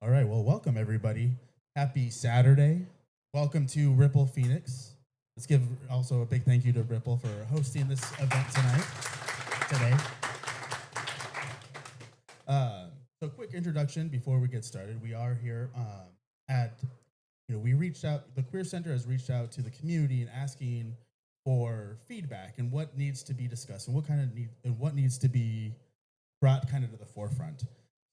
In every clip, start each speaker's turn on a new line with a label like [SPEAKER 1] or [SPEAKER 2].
[SPEAKER 1] All right, well, welcome everybody. Happy Saturday. Welcome to Ripple Phoenix. Let's give also a big thank you to Ripple for hosting this event today. So quick introduction before we get started. We are here we reached out, the Queer Center has reached out to the community and asking for feedback and what needs to be discussed and what needs to be brought kind of to the forefront.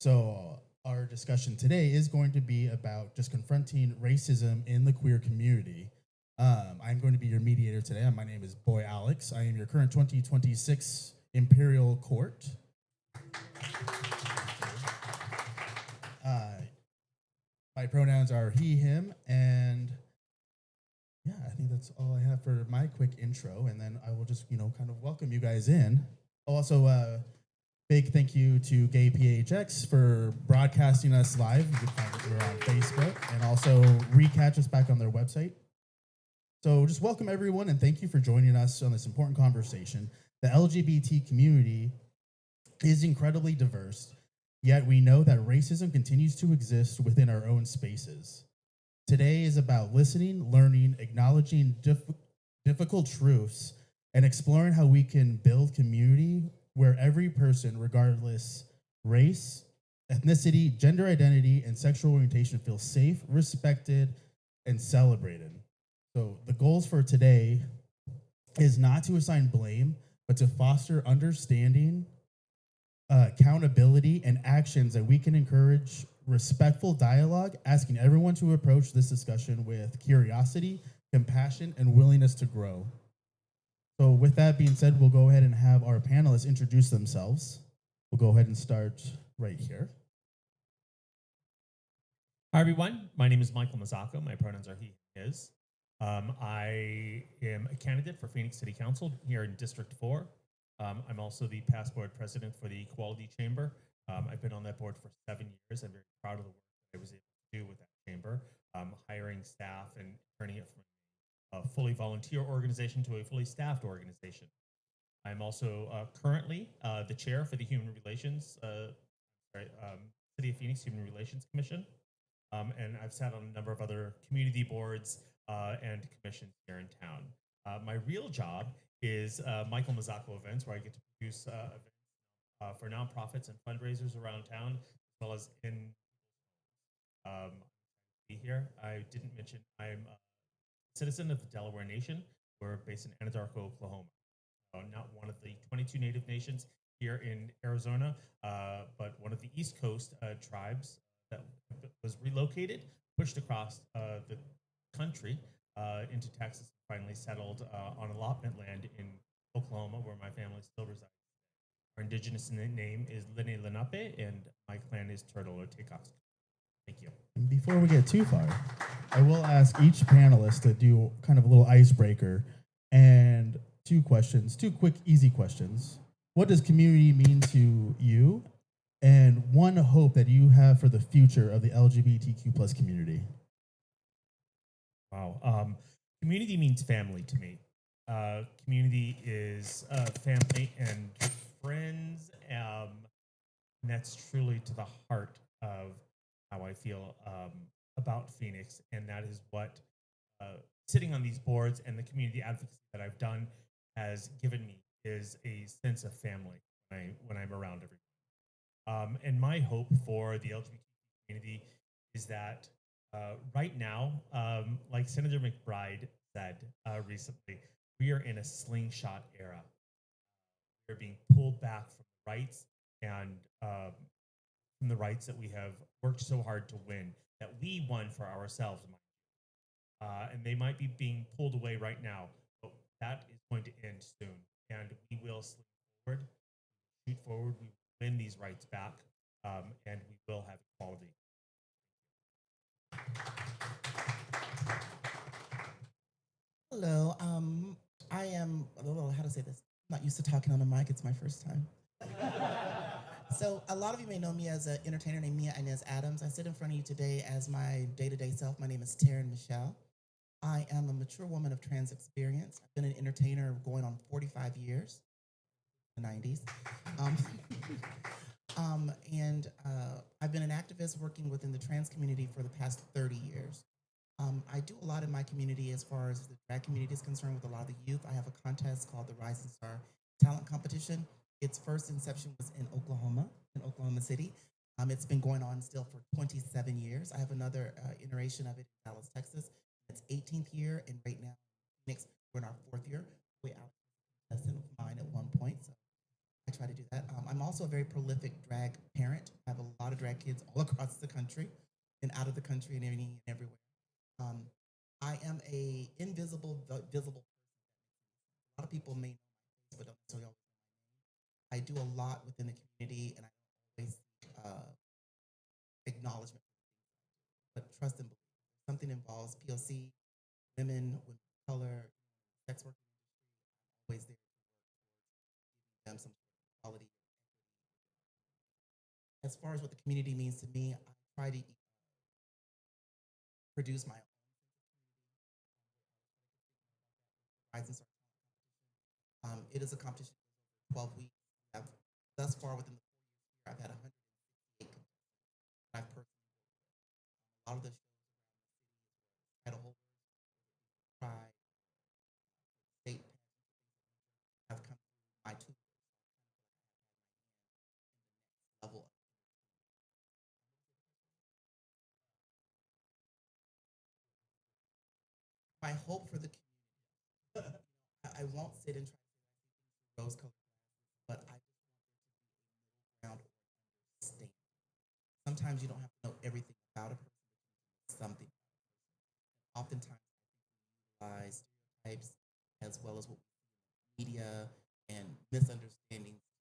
[SPEAKER 1] So our discussion today is going to be about just confronting racism in the queer community. I'm going to be your mediator today. My name is Boy Alex. I am your current 2026 Imperial Court. My pronouns are he, him, and yeah, I think that's all I have for my quick intro, and then I will just, kind of welcome you guys in. Also, big thank you to Gay PHX for broadcasting us live. You can find it, we're on Facebook, and also recatch us back on their website. So just welcome everyone, and thank you for joining us on this important conversation. The LGBT community is incredibly diverse, yet we know that racism continues to exist within our own spaces. Today is about listening, learning, acknowledging difficult truths, and exploring how we can build community where every person, regardless race, ethnicity, gender identity, and sexual orientation, feels safe, respected, and celebrated. So the goals for today is not to assign blame, but to foster understanding, accountability, and actions that we can encourage respectful dialogue, asking everyone to approach this discussion with curiosity, compassion, and willingness to grow. So with that being said, we'll go ahead and have our panelists introduce themselves. We'll go ahead and start right here.
[SPEAKER 2] Hi, everyone. My name is Michael Mazzocco. My pronouns are he, his. I am a candidate for Phoenix City Council here in District 4. I'm also the past board president for the Equality Chamber. I've been on that board for 7 years. I'm very proud of the work that I was able to do with that chamber, hiring staff and turning it from a fully volunteer organization to a fully staffed organization. I'm also currently the chair for the City of Phoenix Human Relations Commission. And I've sat on a number of other community boards and commissions here in town. My real job is Michael Mazzocco Events, where I get to produce events for nonprofits and fundraisers around town, as well as in here. I didn't mention I'm a citizen of the Delaware Nation. We're based in Anadarko, Oklahoma. Not one of the 22 native nations here in Arizona, but one of the East Coast tribes that was relocated, pushed across the country into Texas, and finally settled on allotment land in Oklahoma, where my family still resides. Our indigenous name is Lene Lenape, and my clan is Turtle or Tecox. Thank you.
[SPEAKER 1] And before we get too far, I will ask each panelist to do kind of a little icebreaker and two quick, easy questions. What does community mean to you? And one hope that you have for the future of the LGBTQ plus community?
[SPEAKER 2] Wow. Community means family to me. Community is family and friends. And that's truly to the heart of how I feel about Phoenix. And that is what sitting on these boards and the community advocacy that I've done has given me, is a sense of family when I'm around everyone. And my hope for the LGBT community is that right now, like Senator McBride said recently, we are in a slingshot era. We're being pulled back from the rights and from the rights that we have worked so hard to win, that we won for ourselves. And they might be being pulled away right now, but that is going to end soon. And we will shoot forward, we will win these rights back, and we will have equality.
[SPEAKER 3] Hello, I am, how to say this? I'm not used to talking on a mic, it's my first time. So a lot of you may know me as an entertainer named Mia Inez Adams. I sit in front of you today as my day-to-day self. My name is Taryn Michelle. I am a mature woman of trans experience. I've been an entertainer going on 45 years, the 90s. I've been an activist working within the trans community for the past 30 years. I do a lot in my community as far as the drag community is concerned with a lot of the youth. I have a contest called the Rising Star Talent Competition. Its first inception was in Oklahoma City. It's been going on still for 27 years. I have another iteration of it in Dallas, Texas. It's 18th year, and right now, Phoenix, we're in our 4th year. We out contestant of mine at one point, so I try to do that. I'm also a very prolific drag parent. I have a lot of drag kids all across the country and out of the country and everywhere. I am a invisible, visible person. A lot of people may know my face, but don't necessarily always know my name. I do a lot within the community, and I don't always seek acknowledgement, but trust and belief. If something involves POC, women of color, sex work industry. I'm always there to work towards giving them some sort of equality and equity. As far as what the community means to me, I try to produce my own Rising Star Talent Competition. It is a competition that goes over 12 weeks. I've, thus far, within the 4 years here, I've had 168 contestants. I've personally worked with. A lot of the shows around the city, as well as title holders, Pride, state pageants, have come through my tutors. So I kind of feel like I have had my hand in the next level of. My hope for the community. I won't sit and try to say I see things through rose-colored glasses, but I just want there to be a middle ground or an understanding. Sometimes you don't have to know everything about a person, but you need to know something about a person. And oftentimes, I think we utilize stereotypes as well as what we see in the media and misunderstandings to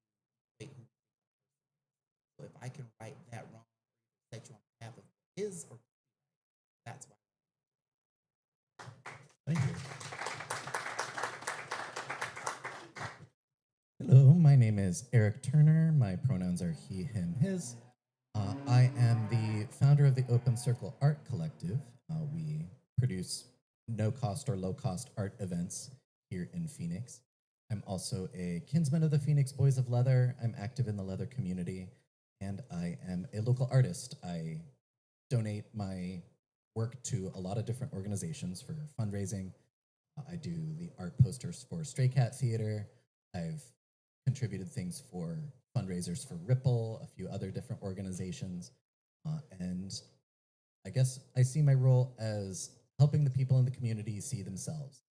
[SPEAKER 3] equate who we think a person is. So if I can right that wrong or either set you on the path of what is or could be right, that's why.
[SPEAKER 1] Thank you.
[SPEAKER 4] Hello, my name is Eric Turner. My pronouns are he, him, his. I am the founder of the Open Circle Art Collective. We produce no-cost or low-cost art events here in Phoenix. I'm also a kinsman of the Phoenix Boys of Leather. I'm active in the leather community, and I am a local artist. I donate my work to a lot of different organizations for fundraising. I do the art posters for Stray Cat Theater. I've contributed things for fundraisers for Ripple, a few other different organizations. And I guess I see my role as helping the people in the community see themselves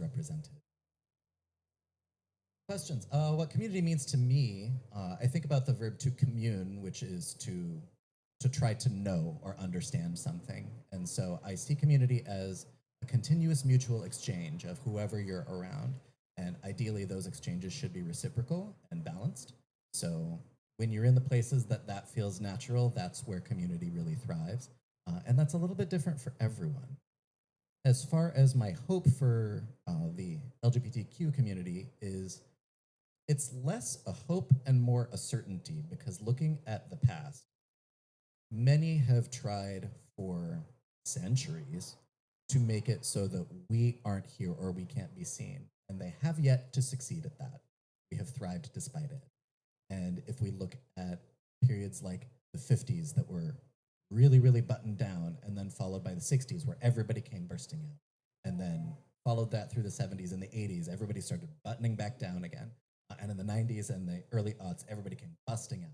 [SPEAKER 4] represented. Questions? What community means to me, I think about the verb to commune, which is to try to know or understand something. And so I see community as a continuous mutual exchange of whoever you're around. And ideally, those exchanges should be reciprocal and balanced. So when you're in the places that feels natural, that's where community really thrives. And that's a little bit different for everyone. As far as my hope for the LGBTQ community is, it's less a hope and more a certainty, because looking at the past, many have tried for centuries to make it so that we aren't here or we can't be seen. And they have yet to succeed at that. We have thrived despite it. And if we look at periods like the 50s that were really, really buttoned down, and then followed by the 60s where everybody came bursting out, and then followed that through the 70s and the 80s, everybody started buttoning back down again. And in the 90s and the early aughts, everybody came busting out.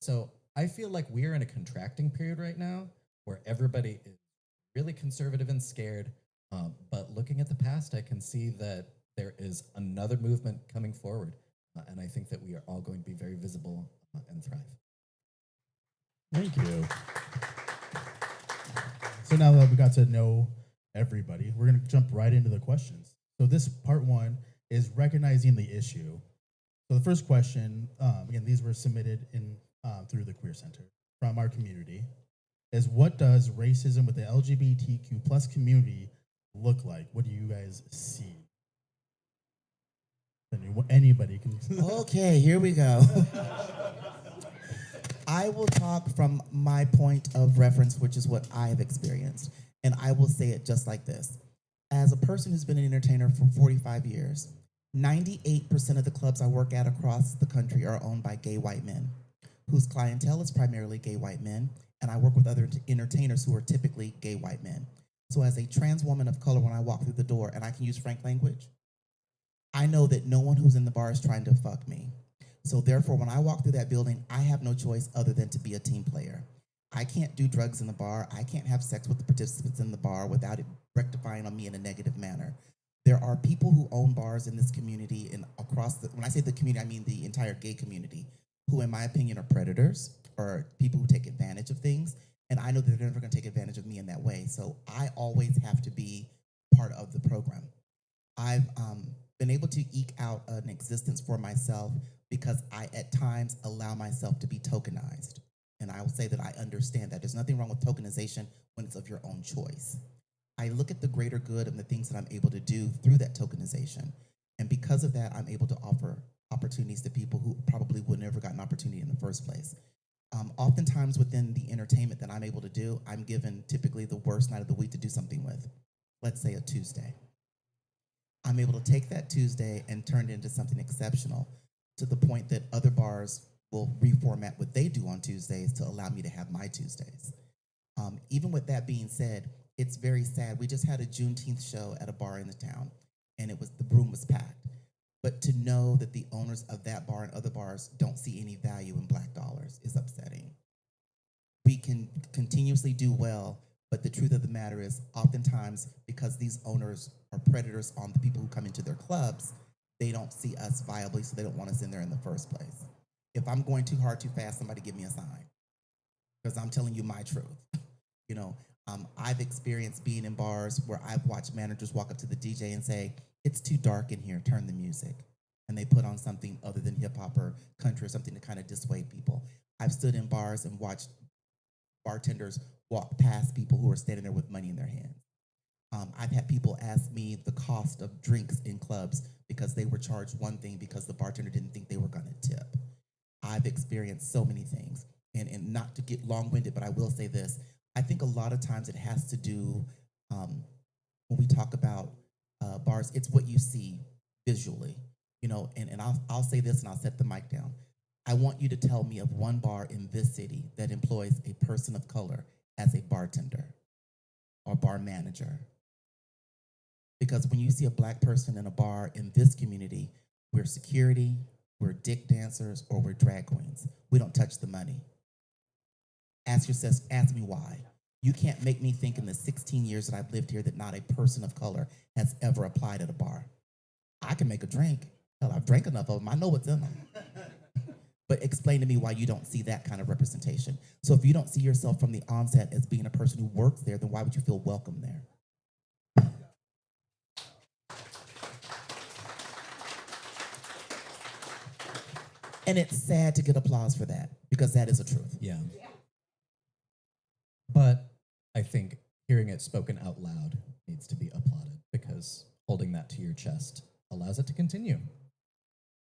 [SPEAKER 4] So I feel like we're in a contracting period right now where everybody is really conservative and scared. But looking at the past, I can see that there is another movement coming forward. And I think that we are all going to be very visible and thrive.
[SPEAKER 1] Thank you. So now that we got to know everybody, we're going to jump right into the questions. So this part one is recognizing the issue. So the first question, again, these were submitted in through the Queer Center from our community, is what does racism with the LGBTQ plus community look like? What do you guys see? Anybody can.
[SPEAKER 3] Okay, here we go. I will talk from my point of reference, which is what I have experienced. And I will say it just like this. As a person who's been an entertainer for 45 years, 98% of the clubs I work at across the country are owned by gay white men. whose clientele is primarily gay white men, and I work with other entertainers who are typically gay white men. So as a trans woman of color, when I walk through the door, and I can use frank language, I know that no one who's in the bar is trying to fuck me. So therefore, when I walk through that building, I have no choice other than to be a team player. I can't do drugs in the bar. I can't have sex with the participants in the bar without it rectifying on me in a negative manner. There are people who own bars in this community and across the, when I say the community, I mean the entire gay community, who in my opinion are predators or people who take advantage of things. And I know that they're never gonna take advantage of me in that way. So I always have to be part of the program. I've been able to eke out an existence for myself because I at times allow myself to be tokenized. And I will say that I understand that. There's nothing wrong with tokenization when it's of your own choice. I look at the greater good and the things that I'm able to do through that tokenization. And because of that, I'm able to offer opportunities to people who probably would never got an opportunity in the first place. Oftentimes within the entertainment that I'm able to do, I'm given typically the worst night of the week to do something with. Let's say a Tuesday. I'm able to take that Tuesday and turn it into something exceptional to the point that other bars will reformat what they do on Tuesdays to allow me to have my Tuesdays. Even with that being said, it's very sad. We just had a Juneteenth show at a bar in the town, and the room was packed. But to know that the owners of that bar and other bars don't see any value in black dollars is upsetting. We can continuously do well, but the truth of the matter is, oftentimes, because these owners are predators on the people who come into their clubs, they don't see us viably, so they don't want us in there in the first place. If I'm going too hard, too fast, somebody give me a sign, because I'm telling you my truth. You know, I've experienced being in bars where I've watched managers walk up to the DJ and say, "It's too dark in here, turn the music." And they put on something other than hip hop or country or something to kind of dissuade people. I've stood in bars and watched bartenders walk past people who are standing there with money in their hands. I've had people ask me the cost of drinks in clubs because they were charged one thing because the bartender didn't think they were gonna tip. I've experienced so many things. And not to get long-winded, but I will say this. I think a lot of times it has to do, when we talk about bars, it's what you see visually. You know, and I'll say this and I'll set the mic down. I want you to tell me of one bar in this city that employs a person of color as a bartender or bar manager. Because when you see a black person in a bar in this community, we're security, we're dick dancers, or we're drag queens. We don't touch the money. Ask me why. You can't make me think in the 16 years that I've lived here that not a person of color has ever applied at a bar. I can make a drink. Hell, I've drank enough of them. I know what's in them. But explain to me why you don't see that kind of representation. So if you don't see yourself from the onset as being a person who works there, then why would you feel welcome there? And it's sad to get applause for that, because that is a truth.
[SPEAKER 4] Yeah. But I think hearing it spoken out loud needs to be applauded, because holding that to your chest allows it to continue.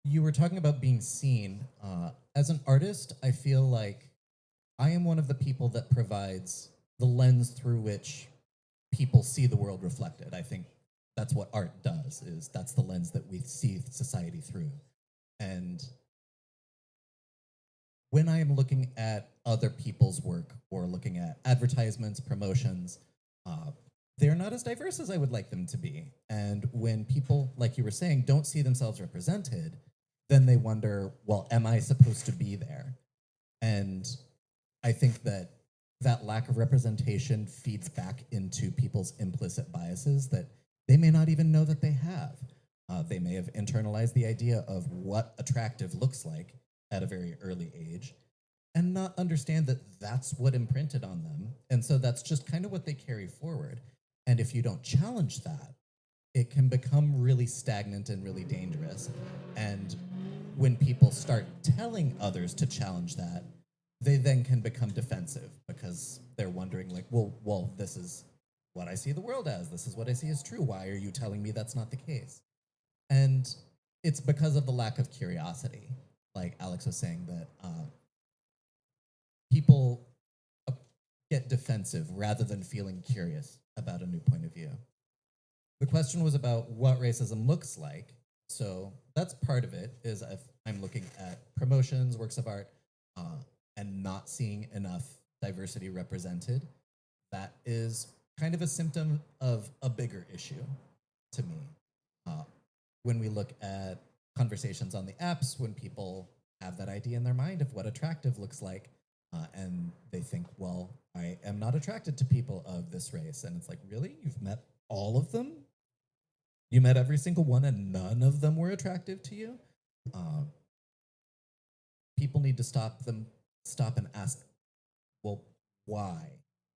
[SPEAKER 4] You were talking about being seen. As an artist, I feel like I am one of the people that provides the lens through which people see the world reflected. I think that's what art does, is that's the lens that we see society through. And when I am looking at other people's work or looking at advertisements, promotions, they're not as diverse as I would like them to be. And when people, like you were saying, don't see themselves represented, then they wonder, well, am I supposed to be there? And I think that that lack of representation feeds back into people's implicit biases that they may not even know that they have. They may have internalized the idea of what attractive looks like at a very early age and not understand that that's what imprinted on them. And so that's just kind of what they carry forward. And if you don't challenge that, it can become really stagnant and really dangerous. And when people start telling others to challenge that, they then can become defensive because they're wondering like, well, this is what I see the world as. This is what I see as true. Why are you telling me that's not the case? And it's because of the lack of curiosity. Like Alex was saying, that people get defensive rather than feeling curious about a new point of view. The question was about what racism looks like. So that's part of it, is if I'm looking at promotions, works of art, and not seeing enough diversity represented, that is kind of a symptom of a bigger issue to me. Uh, when we look at conversations on the apps, when people have that idea in their mind of what attractive looks like, and they think, well, I am not attracted to people of this race. And it's like, really? You've met all of them? You met every single one and none of them were attractive to you? People need to stop and ask, well, why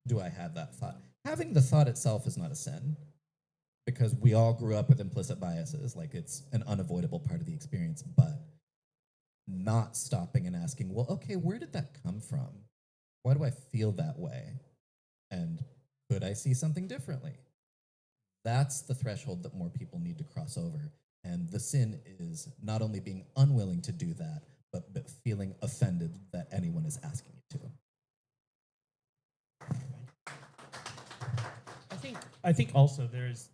[SPEAKER 4] do I have that thought? Having the thought itself is not a sin because we all grew up with implicit biases. Like it's an unavoidable part of the experience, but not stopping and asking, well, okay, where did that come from? Why do I feel that way? And could I see something differently? That's the threshold that more people need to cross over. And the sin is not only being unwilling to do that, but feeling offended that anyone is asking you to.
[SPEAKER 2] I think also there's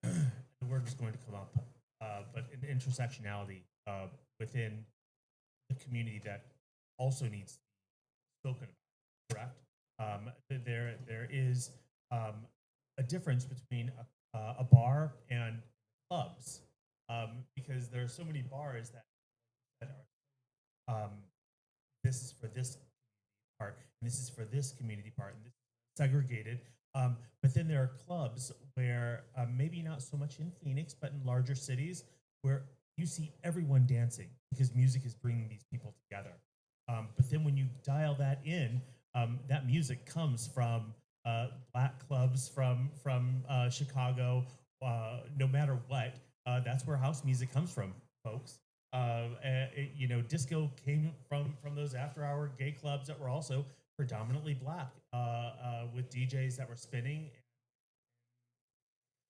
[SPEAKER 2] the word is going to come up, but an intersectionality within the community that also needs to be spoken about. Correct. There is a difference between a bar and clubs because there are so many bars that are this is for this part and this is for this community part and this is segregated. But then there are clubs where maybe not so much in Phoenix, but in larger cities where you see everyone dancing because music is bringing these people together. But then when you dial that in, that music comes from black clubs from Chicago. No matter what, that's where house music comes from, folks. Disco came from those after-hour gay clubs that were also predominantly black, with DJs that were spinning.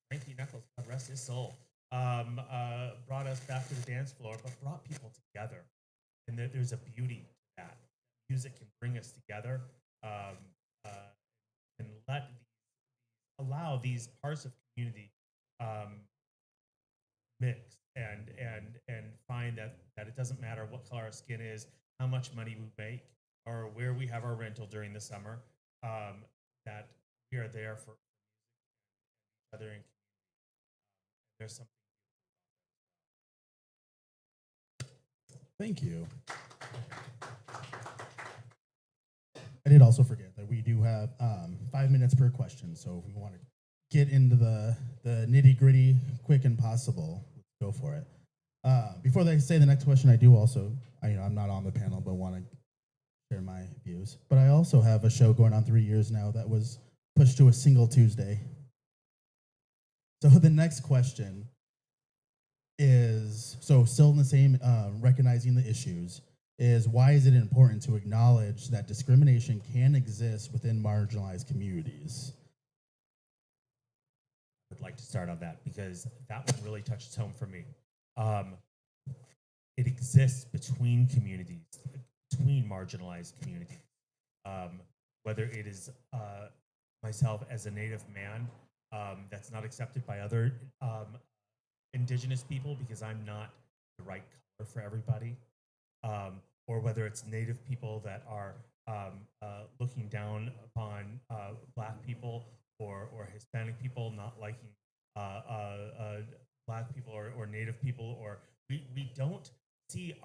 [SPEAKER 2] Frankie Knuckles, God rest his soul, brought us back to the dance floor, but brought people together. And there's a beauty to that. Music can bring us together, and allow these parts of community mix and find that it doesn't matter what color our skin is, how much money we make, or where we have our rental during the summer. That we are there for each other, and there's something.
[SPEAKER 1] Thank you. I did also forget that we do have 5 minutes per question. So if we want to get into the nitty gritty, quick and possible, let's go for it. Before they say the next question, I do also, I'm not on the panel, but want to share my views. But I also have a show going on 3 years now that was pushed to a single Tuesday. So the next question is, so still in the same, recognizing the issues, is why is it important to acknowledge that discrimination can exist within marginalized communities?
[SPEAKER 2] I would like to start on that because that one really touched home for me. It exists between communities, between marginalized communities. Whether it is myself as a Native man that's not accepted by other Indigenous people because I'm not the right color for everybody, or whether it's Native people that are looking down upon Black people or Hispanic people not liking Black people or Native people, or we don't see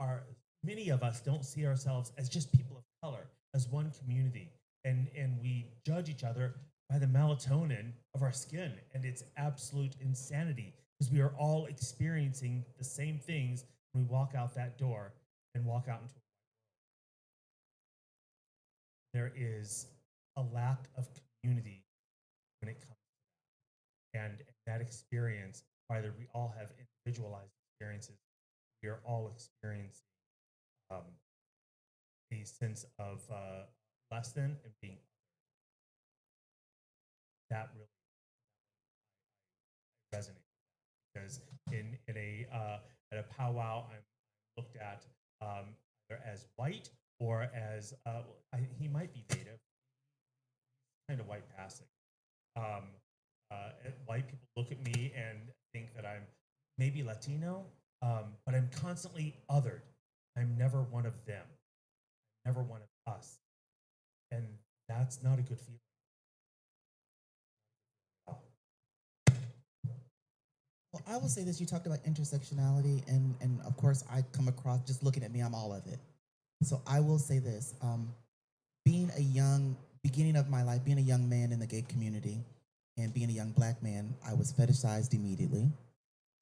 [SPEAKER 2] many of us don't see ourselves as just people of color, as one community, and we judge each other by the melatonin of our skin, and it's absolute insanity because we are all experiencing the same things when we walk out that door and walk out into a there is a lack of community when it comes to that. And that experience, either we all have individualized experiences, we are all experiencing a sense of less than and being that really resonates because in a at a powwow I'm looked at either as white or as he might be Native, kind of white passing. White people look at me and think that I'm maybe Latino, but I'm constantly othered. I'm never one of them. never one of us. And that's not a good feeling.
[SPEAKER 3] Well, I will say this: you talked about intersectionality, and of course, I come across just looking at me, I'm all of it. So I will say this: being a young beginning of my life, being a young man in the gay community, and being a young black man, I was fetishized immediately.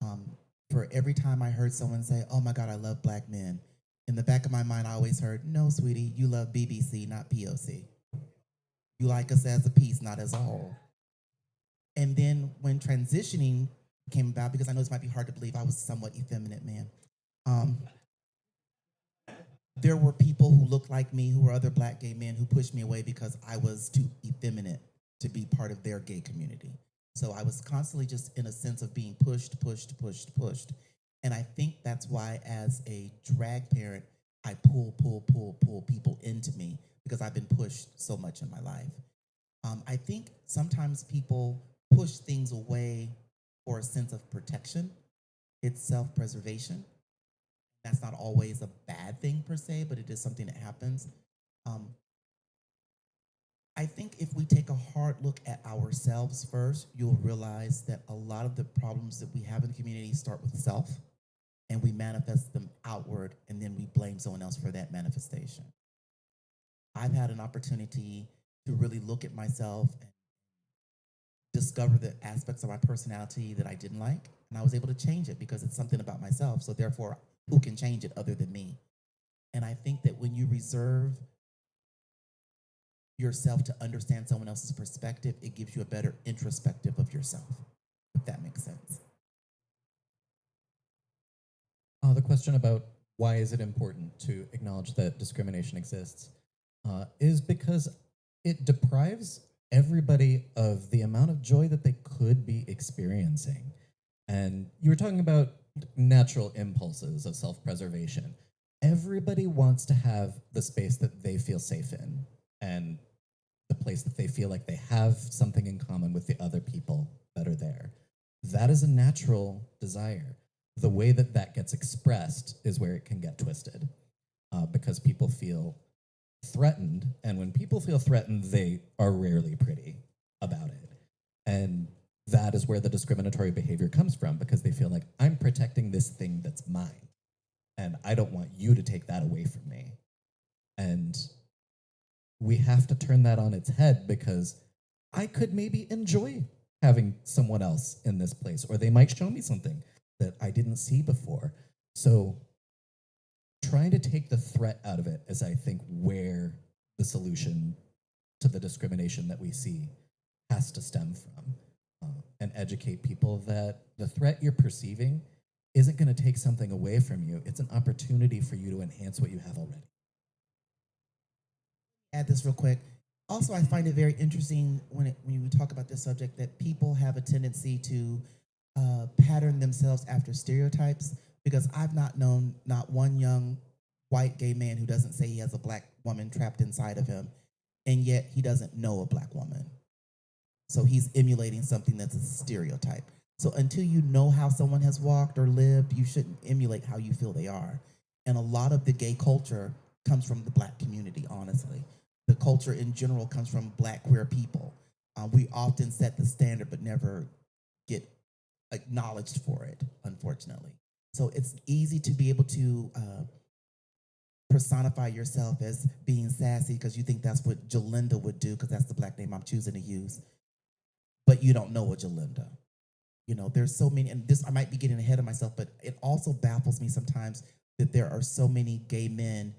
[SPEAKER 3] Um, for every time I heard someone say, "Oh my God, I love black men," in the back of my mind, I always heard, "No, sweetie, you love BBC, not POC. You like us as a piece, not as a whole." And then when transitioning came about, because I know this might be hard to believe, I was a somewhat effeminate man. Um, there were people who looked like me, who were other black gay men, who pushed me away because I was too effeminate to be part of their gay community. So I was constantly just in a sense of being pushed, pushed, pushed, pushed. And I think that's why, as a drag parent, I pull people into me because I've been pushed so much in my life. I think sometimes people push things away for a sense of protection. It's self-preservation. That's not always a bad thing per se, but it is something that happens. Um, I think if we take a hard look at ourselves first, you'll realize that a lot of the problems that we have in the community start with self, and we manifest them outward, and then we blame someone else for that manifestation. I've had an opportunity to really look at myself and discover the aspects of my personality that I didn't like, and I was able to change it because it's something about myself. So therefore, who can change it other than me? And I think that when you reserve yourself to understand someone else's perspective, it gives you a better introspective of yourself, if that makes sense.
[SPEAKER 4] The question about why is it important to acknowledge that discrimination exists is because it deprives everybody of the amount of joy that they could be experiencing. And you were talking about natural impulses of self-preservation. Everybody wants to have the space that they feel safe in and the place that they feel like they have something in common with the other people that are there. That is a natural desire. The way that that gets expressed is where it can get twisted because people feel threatened. And when people feel threatened, they are rarely pretty about it. And that is where the discriminatory behavior comes from because they feel like I'm protecting this thing that's mine. And I don't want you to take that away from me. And we have to turn that on its head because I could maybe enjoy having someone else in this place, or they might show me something that I didn't see before. So trying to take the threat out of it is, I think, where the solution to the discrimination that we see has to stem from, and educate people that the threat you're perceiving isn't going to take something away from you. It's an opportunity for you to enhance what you have already.
[SPEAKER 3] Add this real quick. Also, I find it very interesting when we talk about this subject that people have a tendency to pattern themselves after stereotypes, because I've not known not one young white gay man who doesn't say he has a black woman trapped inside of him, and yet he doesn't know a black woman. So he's emulating something that's a stereotype. So until you know how someone has walked or lived, you shouldn't emulate how you feel they are. And a lot of the gay culture comes from the black community, honestly. The culture in general comes from black queer people. We often set the standard but never get acknowledged for it, unfortunately. So it's easy to be able to personify yourself as being sassy because you think that's what Jalinda would do, because that's the black name I'm choosing to use. But you don't know a Jalinda. You know, there's so many, and this, I might be getting ahead of myself, but it also baffles me sometimes that there are so many gay men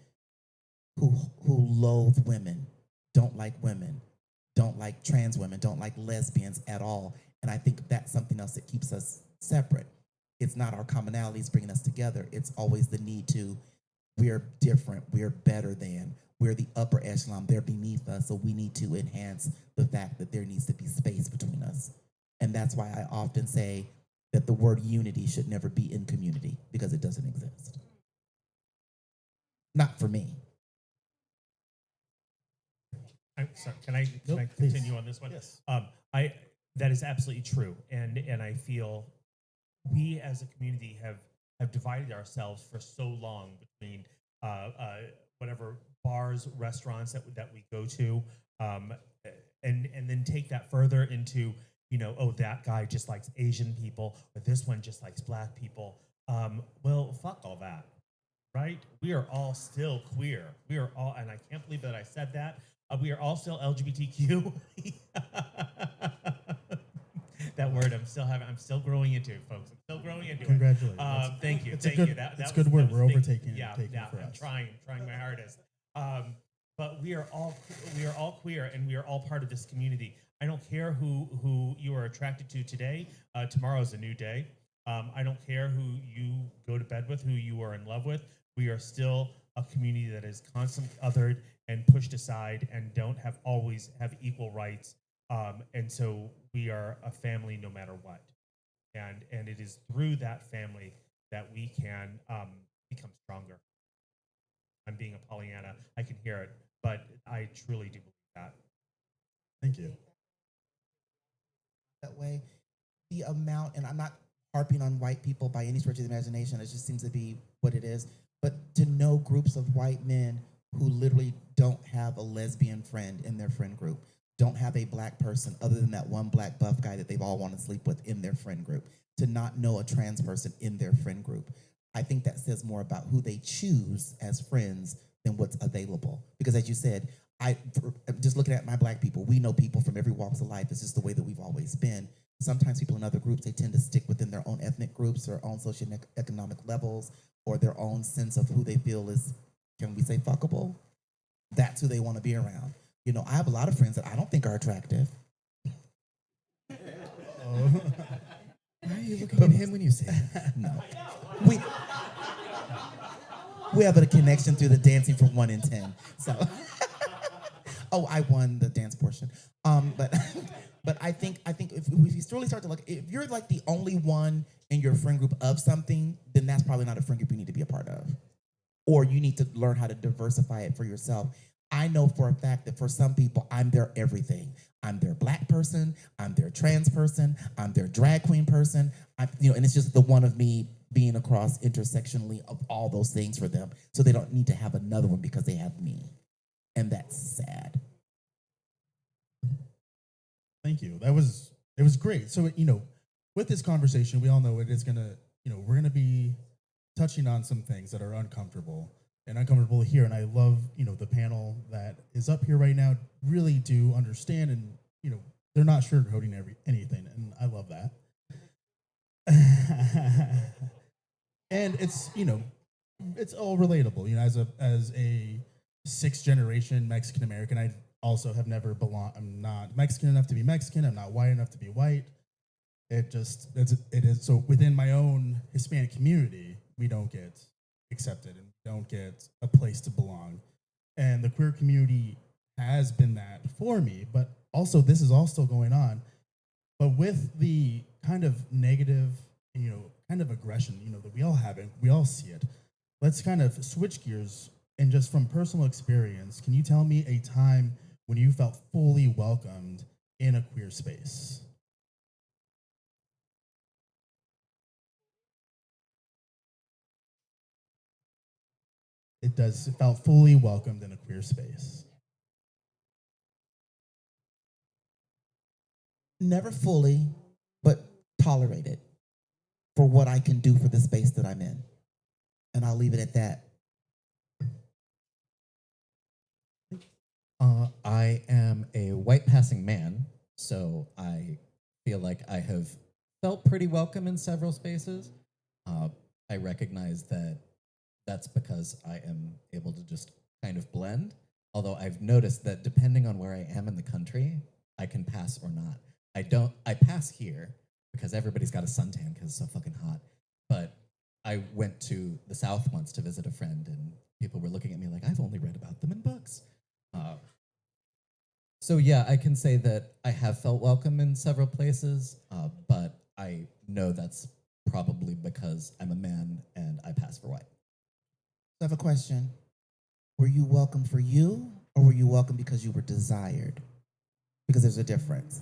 [SPEAKER 3] who loathe women, don't like women, don't like trans women, don't like lesbians at all. And I think that's something else that keeps us separate. It's not our commonalities bringing us together. It's always the need to, we're different, we're better than, we're the upper echelon, they're beneath us, so we need to enhance the fact that there needs to be space between us. And that's why I often say that the word unity should never be in community, because it doesn't exist. Not for me.
[SPEAKER 2] I'm sorry, can I
[SPEAKER 1] Nope,
[SPEAKER 2] continue
[SPEAKER 1] please.
[SPEAKER 2] on this one?
[SPEAKER 1] Yes.
[SPEAKER 2] I that is absolutely true, and I feel we as a community have divided ourselves for so long between whatever bars, restaurants that we go to, and then take that further into, oh, that guy just likes Asian people, or this one just likes black people. Well, fuck all that, right? We are all still queer. We are all, and I can't believe that I said that. We are all still LGBTQ. That word I'm still growing into, folks. I'm still growing into
[SPEAKER 1] Congratulations.
[SPEAKER 2] it. Thank you.
[SPEAKER 1] It's
[SPEAKER 2] Thank
[SPEAKER 1] a good,
[SPEAKER 2] you. That
[SPEAKER 1] it's
[SPEAKER 2] was-
[SPEAKER 1] good word.
[SPEAKER 2] that was
[SPEAKER 1] We're
[SPEAKER 2] big.
[SPEAKER 1] overtaking
[SPEAKER 2] Yeah,
[SPEAKER 1] taking
[SPEAKER 2] yeah.
[SPEAKER 1] it for
[SPEAKER 2] I'm
[SPEAKER 1] us.
[SPEAKER 2] trying my hardest. But we are all queer, and we are all part of this community. I don't care who you are attracted to today. Tomorrow is a new day. I don't care who you go to bed with, who you are in love with. We are still a community that is constantly othered and pushed aside, and don't always have equal rights. And so we are a family no matter what. And it is through that family that we can become stronger. I'm being a Pollyanna. I can hear it, but I truly do believe that.
[SPEAKER 1] Thank you.
[SPEAKER 3] That way, the amount, and I'm not harping on white people by any stretch of the imagination, it just seems to be what it is, but to know groups of white men who literally don't have a lesbian friend in their friend group, don't have a black person other than that one black buff guy that they've all wanted to sleep with in their friend group, to not know a trans person in their friend group. I think that says more about who they choose as friends than what's available. Because as you said, just looking at my black people, we know people from every walks of life. It's just the way that we've always been. Sometimes people in other groups, they tend to stick within their own ethnic groups, their own socioeconomic levels, or their own sense of who they feel is, can we say fuckable? That's who they want to be around. I have a lot of friends that I don't think are attractive.
[SPEAKER 4] Why are you looking at him when you say that?
[SPEAKER 3] No. We have a connection through the dancing from 1 in 10. So, oh, I won the dance portion. But I think if you really start to look, if you're like the only one in your friend group of something, then that's probably not a friend group you need to be a part of, or you need to learn how to diversify it for yourself. I know for a fact that for some people, I'm their everything. I'm their black person. I'm their trans person. I'm their drag queen person. And it's just the one of me being across intersectionally of all those things for them. So they don't need to have another one because they have me. And that's sad.
[SPEAKER 1] Thank you. It was great. So, with this conversation, we all know it is gonna, we're gonna be touching on some things that are uncomfortable here. And I love, the panel that is up here right now really do understand, and, they're not sugarcoating anything. And I love that. And it's, it's all relatable, as a 6th generation Mexican American. I also have never belonged. I'm not Mexican enough to be Mexican. I'm not white enough to be white. It is. So within my own Hispanic community, we don't get accepted and don't get a place to belong. And the queer community has been that for me, but also this is all still going on. But with the kind of negative, kind of aggression, that we all have it, we all see it. Let's kind of switch gears, and just from personal experience, can you tell me a time when you felt fully welcomed in a queer space? It felt fully welcomed in a queer space.
[SPEAKER 3] Never fully, but tolerated for what I can do for the space that I'm in. And I'll leave it at that.
[SPEAKER 4] I am a white passing man, so I feel like I have felt pretty welcome in several spaces. I recognize that that's because I am able to just kind of blend. Although I've noticed that depending on where I am in the country, I can pass or not. I pass here because everybody's got a suntan because it's so fucking hot. But I went to the South once to visit a friend, and people were looking at me like, I've only read about them in books. So yeah, I can say that I have felt welcome in several places, but I know that's probably because I'm a man and I pass for white.
[SPEAKER 3] I have a question. Were you welcome for you, or were you welcome because you were desired? Because there's a difference.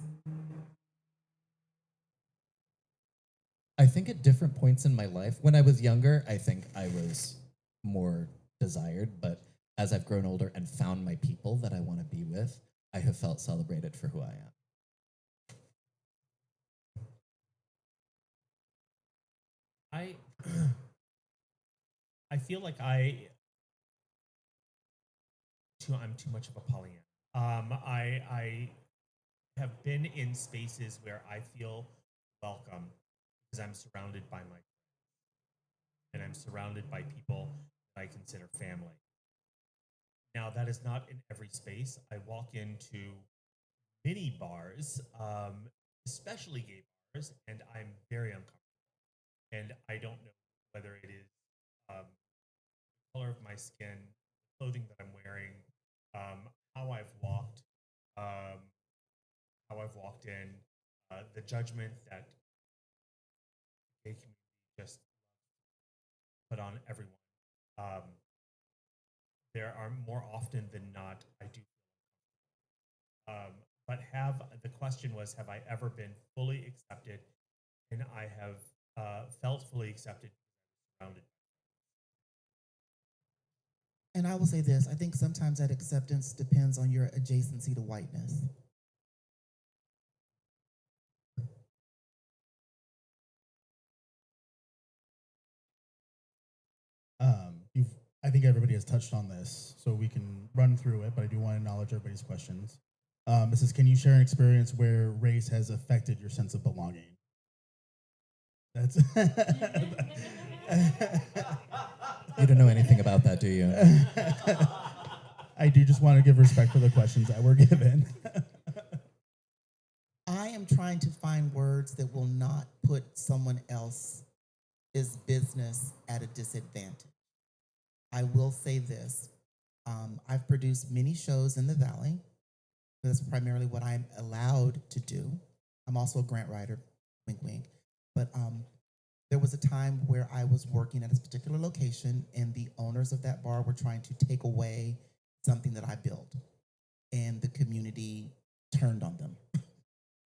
[SPEAKER 4] I think at different points in my life, when I was younger, I think I was more desired, but as I've grown older and found my people that I want to be with, I have felt celebrated for who I am.
[SPEAKER 2] I I feel like I'm too much of a Pollyanna. I have been in spaces where I feel welcome because I'm surrounded by my and I'm surrounded by people I consider family. Now that is not in every space. I walk into many bars, especially gay bars, and I'm very uncomfortable. And I don't know whether it is the color of my skin, the clothing that I'm wearing, how I've walked, um, how I've walked in, the judgment that the gay community just put on everyone. Um, there are more often than not, I do. But the question was, have I ever been fully accepted? And I have felt fully accepted, surrounded.
[SPEAKER 3] And I will say this, I think sometimes that acceptance depends on your adjacency to whiteness.
[SPEAKER 1] You've, I think everybody has touched on this, so we can run through it, but I do want to acknowledge everybody's questions. Mrs., can you share an experience where race has affected your sense of belonging? That's.
[SPEAKER 4] You don't know anything about that, do you?
[SPEAKER 1] I do just want to give respect for the questions that were given.
[SPEAKER 3] I am trying to find words that will not put someone else's business at a disadvantage. I will say this. I've produced many shows in the Valley. That's primarily what I'm allowed to do. I'm also a grant writer, wink, wink. But there was a time where I was working at a particular location, and the owners of that bar were trying to take away something that I built. And the community turned on them,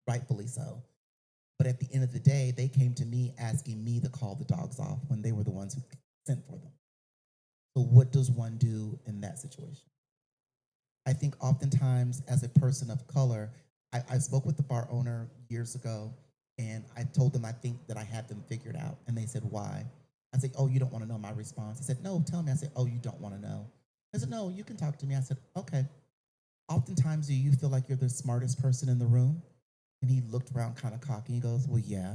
[SPEAKER 3] rightfully so. But at the end of the day, they came to me asking me to call the dogs off when they were the ones who sent for them. So what does one do in that situation? I think oftentimes as a person of color, I spoke with the bar owner years ago, and I told them I think that I had them figured out. And they said, why? I said, oh, you don't want to know my response. I said, no, tell me. I said, oh, you don't want to know. I said, no, you can talk to me. I said, okay. Oftentimes, do you feel like you're the smartest person in the room? And he looked around kind of cocky. He goes, well, yeah.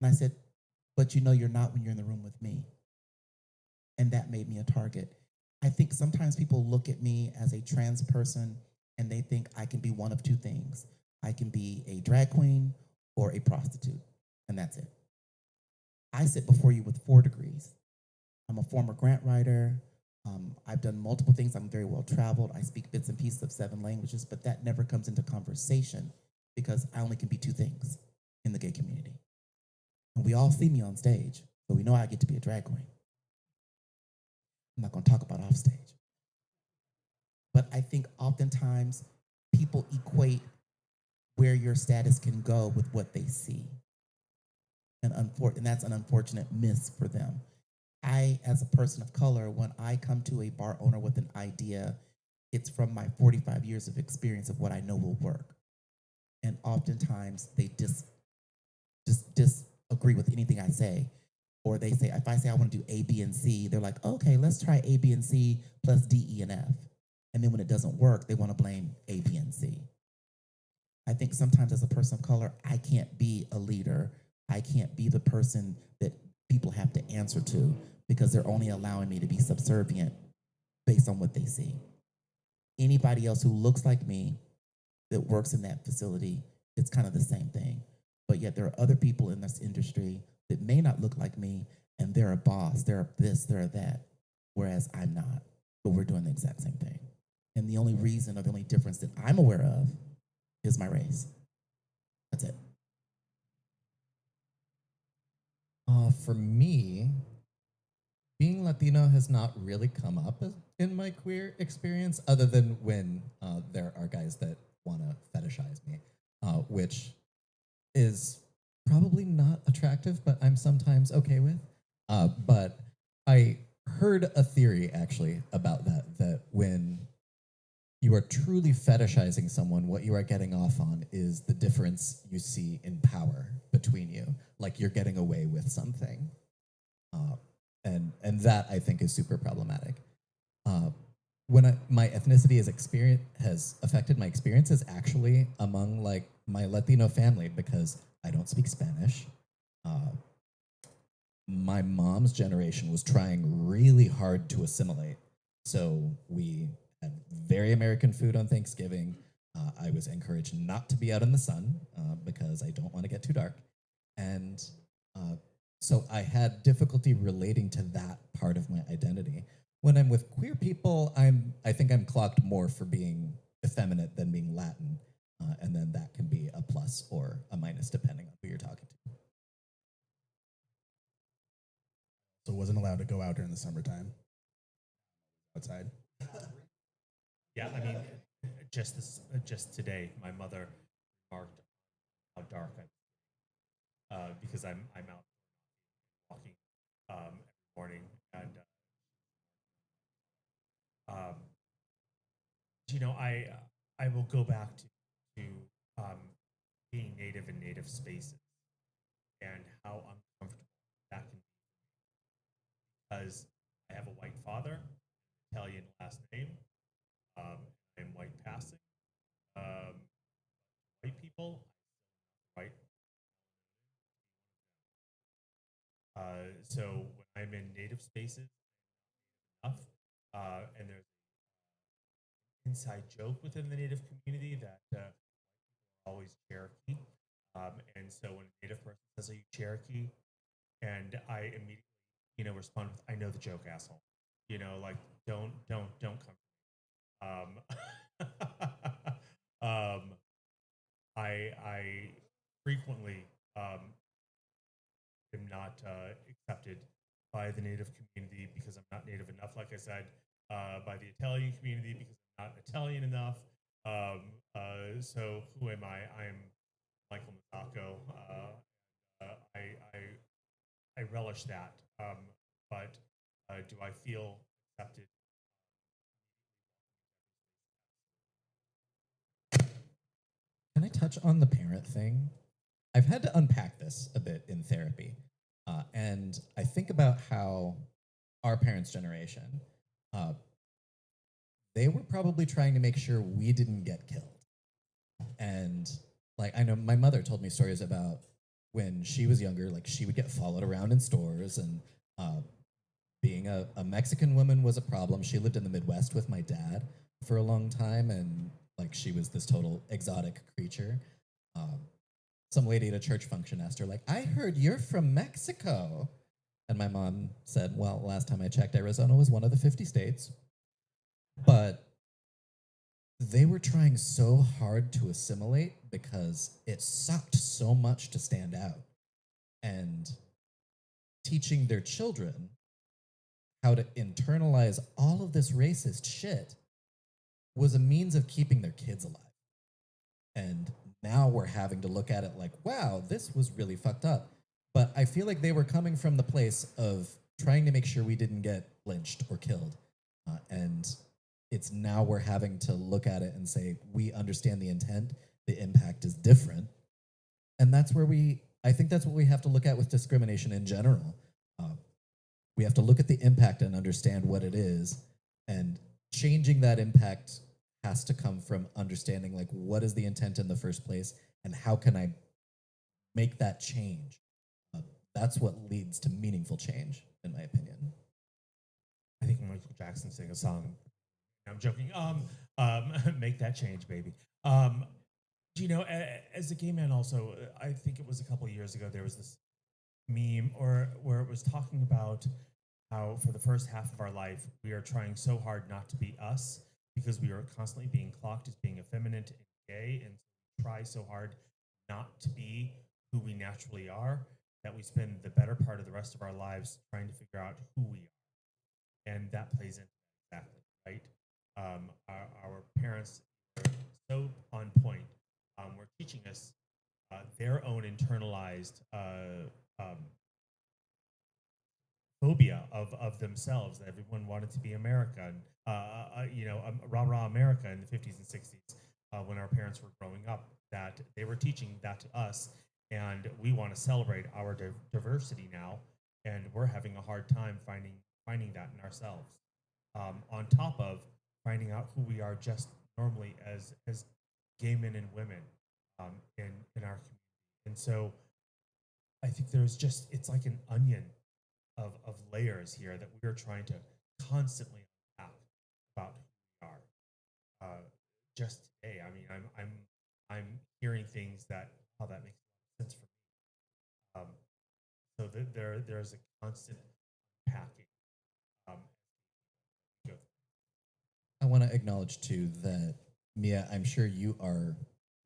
[SPEAKER 3] And I said, but you know you're not when you're in the room with me. And that made me a target. I think sometimes people look at me as a trans person and they think I can be one of two things. I can be a drag queen or a prostitute, and that's it. I sit before you with 4 degrees. I'm a former grant writer. I've done multiple things. I'm very well traveled. I speak bits and pieces of 7 languages, but that never comes into conversation because I only can be 2 things in the gay community. And we all see me on stage, so we know I get to be a drag queen. I'm not going to talk about off stage. But I think oftentimes people equate where your status can go with what they see. And that's an unfortunate miss for them. I, as a person of color, when I come to a bar owner with an idea, it's from my 45 years of experience of what I know will work. And oftentimes they disagree with anything I say. Or they say, if I say I want to do A, B, and C, they're like, okay, let's try A, B, and C plus D, E, and F. And then when it doesn't work, they want to blame A, B, and C. I think sometimes as a person of color, I can't be a leader. I can't be the person that people have to answer to because they're only allowing me to be subservient based on what they see. Anybody else who looks like me that works in that facility, it's kind of the same thing. But yet there are other people in this industry that may not look like me, and they're a boss, they're this, they're that, whereas I'm not. But we're doing the exact same thing. And the only reason or the only difference that I'm aware of is my race. That's it.
[SPEAKER 4] For me, being Latino has not really come up in my queer experience, other than when there are guys that want to fetishize me, which is probably not attractive, but I'm sometimes okay with. But I heard a theory actually about that when you are truly fetishizing someone, what you are getting off on is the difference you see in power between you. Like you're getting away with something. Uh, and that I think is super problematic. Uh, my ethnicity has affected my experiences actually among like my Latino family because I don't speak Spanish. Uh, my mom's generation was trying really hard to assimilate. So we had very American food on Thanksgiving. I was encouraged not to be out in the sun because I don't want to get too dark. And uh, so I had difficulty relating to that part of my identity. When I'm with queer people, I think I'm clocked more for being effeminate than being Latin. And then that can be a plus or a minus depending on who you're talking to.
[SPEAKER 1] So wasn't allowed to go out during the summertime outside.
[SPEAKER 2] Yeah, I mean, just today, my mother remarked how dark because I'm out walking every morning, and um, I will go back to um, being native in native spaces and how uncomfortable that can be because I have a white father, Italian last name, I'm white passing. Um, White people, white. So when I'm in native spaces, enough, and there's an inside joke within the native community that always Cherokee. And so when a native person says, "Are you Cherokee?" and I immediately, respond with, "I know the joke, asshole." Like don't come. Um, um, I frequently am not accepted by the native community because I'm not native enough. Like I said, by the Italian community because I'm not Italian enough. So who am I? I'm Michael Matako. I relish that, but do I feel accepted?
[SPEAKER 4] Can I touch on the parent thing? I've had to unpack this a bit in therapy. And I think about how our parents' generation, uh, they were probably trying to make sure we didn't get killed. And like, I know my mother told me stories about when she was younger, like, she would get followed around in stores, and being a Mexican woman was a problem. She lived in the Midwest with my dad for a long time, and like, she was this total exotic creature. Um, some lady at a church function asked her, like, "I heard you're from Mexico." And my mom said, "Well, last time I checked, Arizona was one of the 50 states." But they were trying so hard to assimilate because it sucked so much to stand out. And teaching their children how to internalize all of this racist shit was a means of keeping their kids alive. And now we're having to look at it like, wow, this was really fucked up. But I feel like they were coming from the place of trying to make sure we didn't get lynched or killed. And it's now we're having to look at it and say, we understand the intent, the impact is different. And that's where I think that's what we have to look at with discrimination in general. We have to look at the impact and understand what it is. And changing that impact has to come from understanding, like, what is the intent in the first place and how can I make that change. That's what leads to meaningful change, in my opinion.
[SPEAKER 2] I think Michael Jackson sang a song. I'm joking. Make that change, baby. As a gay man, also, I think it was a couple of years ago. There was this meme or where it was talking about how for the first half of our life we are trying so hard not to be us because we are constantly being clocked as being effeminate and gay, and we try so hard not to be who we naturally are that we spend the better part of the rest of our lives trying to figure out who we are, and that plays into that exactly, right? Our parents are so on point. Were teaching us their own internalized um, phobia of themselves. That everyone wanted to be America, and rah rah America in the 50s and 60s when our parents were growing up. That they were teaching that to us, and we want to celebrate our diversity now, and we're having a hard time finding that in ourselves. On top of finding out who we are just normally as gay men and women in our community, and so I think there's just it's like an onion of layers here that we are trying to constantly unpack about who we are. Just today, I mean, I'm hearing things that that makes a lot of sense for me. So there's a constant unpacking. Um, go
[SPEAKER 4] I want to acknowledge too that Mia, I'm sure you are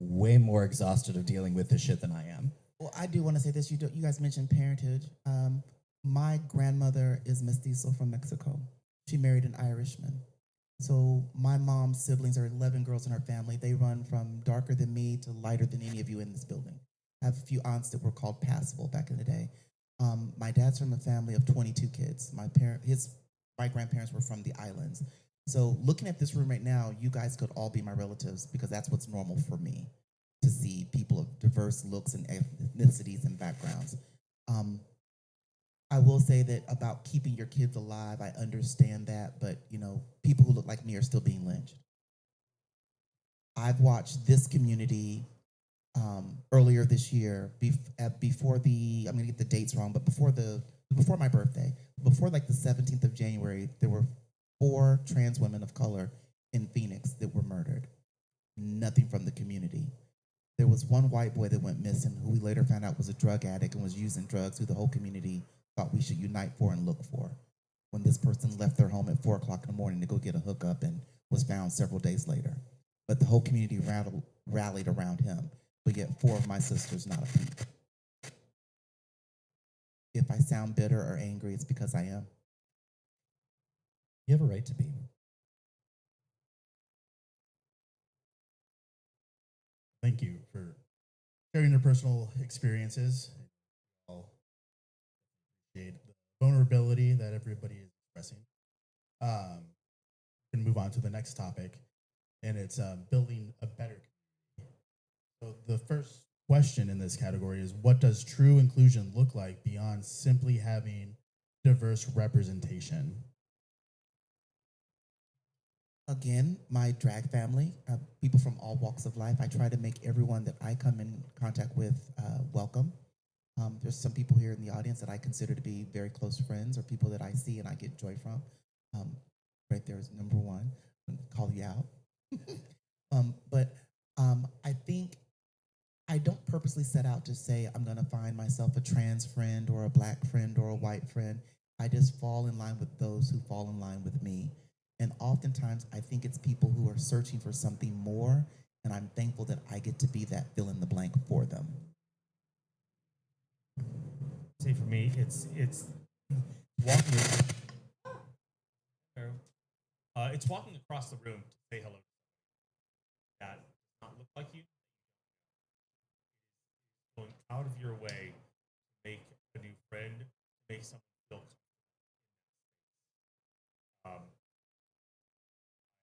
[SPEAKER 4] way more exhausted of dealing with this shit than I am.
[SPEAKER 3] Well, I do want to say this. You guys mentioned parentage. My grandmother is mestizo from Mexico. She married an Irishman. So my mom's siblings are 11 girls in her family. They run from darker than me to lighter than any of you in this building. I have a few aunts that were called passable back in the day. My dad's from a family of 22 kids. My grandparents were from the islands. So looking at this room right now, you guys could all be my relatives because that's what's normal for me to see people of diverse looks and ethnicities and backgrounds. I will say that about keeping your kids alive, I understand that, but people who look like me are still being lynched. I've watched this community earlier this year, before the, I'm gonna get the dates wrong, but before my birthday, before like the 17th of January, there were 4 trans women of color in Phoenix that were murdered. Nothing from the community. There was one white boy that went missing who we later found out was a drug addict and was using drugs, who the whole community thought we should unite for and look for. When this person left their home at 4 o'clock in the morning to go get a hookup and was found several days later. But the whole community rallied around him. But yet 4 of my sisters, not a peep. If I sound bitter or angry, it's because I am.
[SPEAKER 4] You have a right to be.
[SPEAKER 1] Thank you for sharing your personal experiences. I'll appreciate the vulnerability that everybody is expressing. We can move on to the next topic, and it's building a better community. So the first question in this category is, what does true inclusion look like beyond simply having diverse representation?
[SPEAKER 3] Again, my drag family, people from all walks of life. I try to make everyone that I come in contact with welcome. There's some people here in the audience that I consider to be very close friends, or people that I see and I get joy from. Right there is number one. I'm gonna call you out. But I think I don't purposely set out to say I'm going to find myself a trans friend or a black friend or a white friend. I just fall in line with those who fall in line with me. And oftentimes, I think it's people who are searching for something more, and I'm thankful that I get to be that fill in the blank for them.
[SPEAKER 2] say for me, it's walking. It's walking across the room to say hello. That does not look like you. Going out of your way to make a new friend, make someone feel comfortable.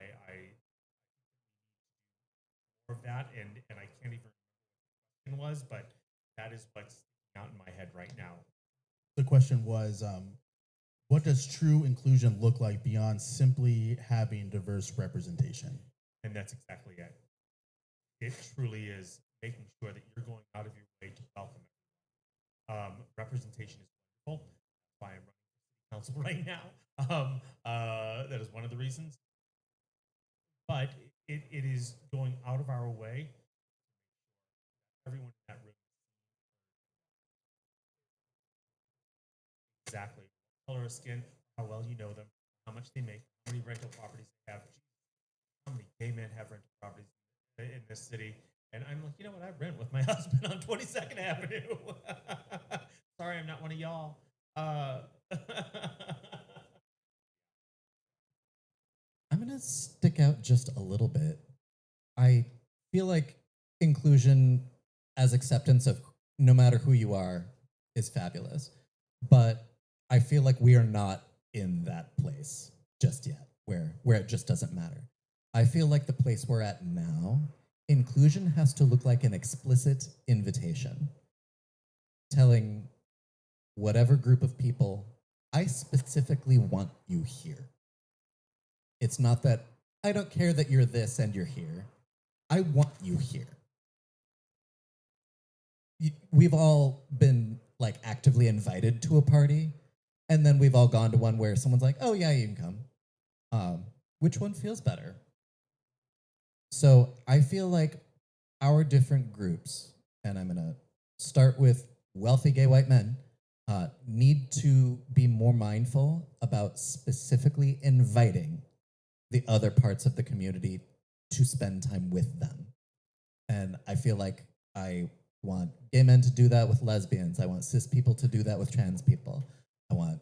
[SPEAKER 2] I more of that, and I can't even remember what the question was, but that is what's sticking out in my head right now.
[SPEAKER 1] The question was, what does true inclusion look like beyond simply having diverse representation?
[SPEAKER 2] And that's exactly it. It truly is making sure that you're going out of your way to welcome everyone. Representation is wonderful. That's why I'm running for city council right now. That is one of the reasons. But it is going out of our way to make sure that everyone in that room is exactly what color of skin, how well you know them, how much they make, how many rental properties they have, how many gay men have rental properties in this city. And I'm like, you know what? I rent with my husband on 22nd Avenue. Sorry, I'm not one of y'all.
[SPEAKER 4] I'm going to stick out just a little bit. I feel like inclusion as acceptance of no matter who you are is fabulous. But I feel like we are not in that place just yet, where it just doesn't matter. I feel like the place we're at now, inclusion has to look like an explicit invitation, telling whatever group of people, I specifically want you here. It's not that I don't care that you're this and you're here. I want you here. We've all been like actively invited to a party, and then we've all gone to one where someone's like, "Oh yeah, you can come." Which one feels better? So I feel like our different groups, and I'm gonna start with wealthy gay white men, need to be more mindful about specifically inviting the other parts of the community to spend time with them. And I feel like I want gay men to do that with lesbians. I want cis people to do that with trans people. I want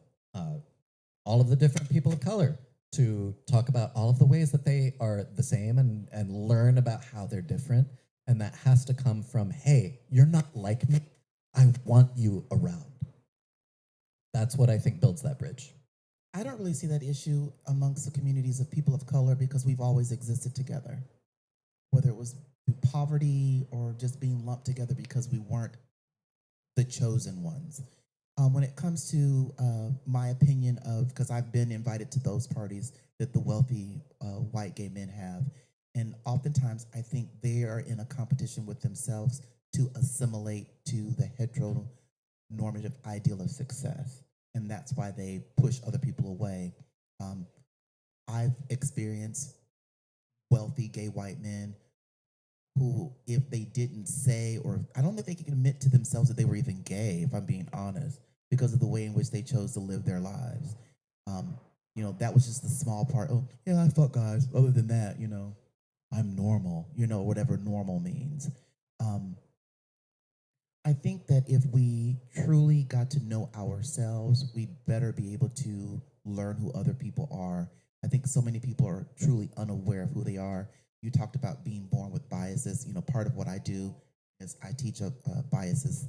[SPEAKER 4] all of the different people of color to talk about all of the ways that they are the same and learn about how they're different. And that has to come from, hey, you're not like me. I want you around. That's what I think builds that bridge.
[SPEAKER 3] I don't really see that issue amongst the communities of people of color because we've always existed together, whether it was through poverty or just being lumped together because we weren't the chosen ones. When it comes to my opinion of, because I've been invited to those parties that the wealthy white gay men have, and oftentimes I think they are in a competition with themselves to assimilate to the heteronormative ideal of success. And that's why they push other people away. I've experienced wealthy gay white men who, if they didn't say, or I don't think they can admit to themselves that they were even gay, if I'm being honest, because of the way in which they chose to live their lives. That was just the small part. Oh, yeah, I fuck guys. Other than that, I'm normal, whatever normal means. I think that if we truly got to know ourselves, we'd better be able to learn who other people are. I think so many people are truly unaware of who they are. You talked about being born with biases. Part of what I do is I teach a biases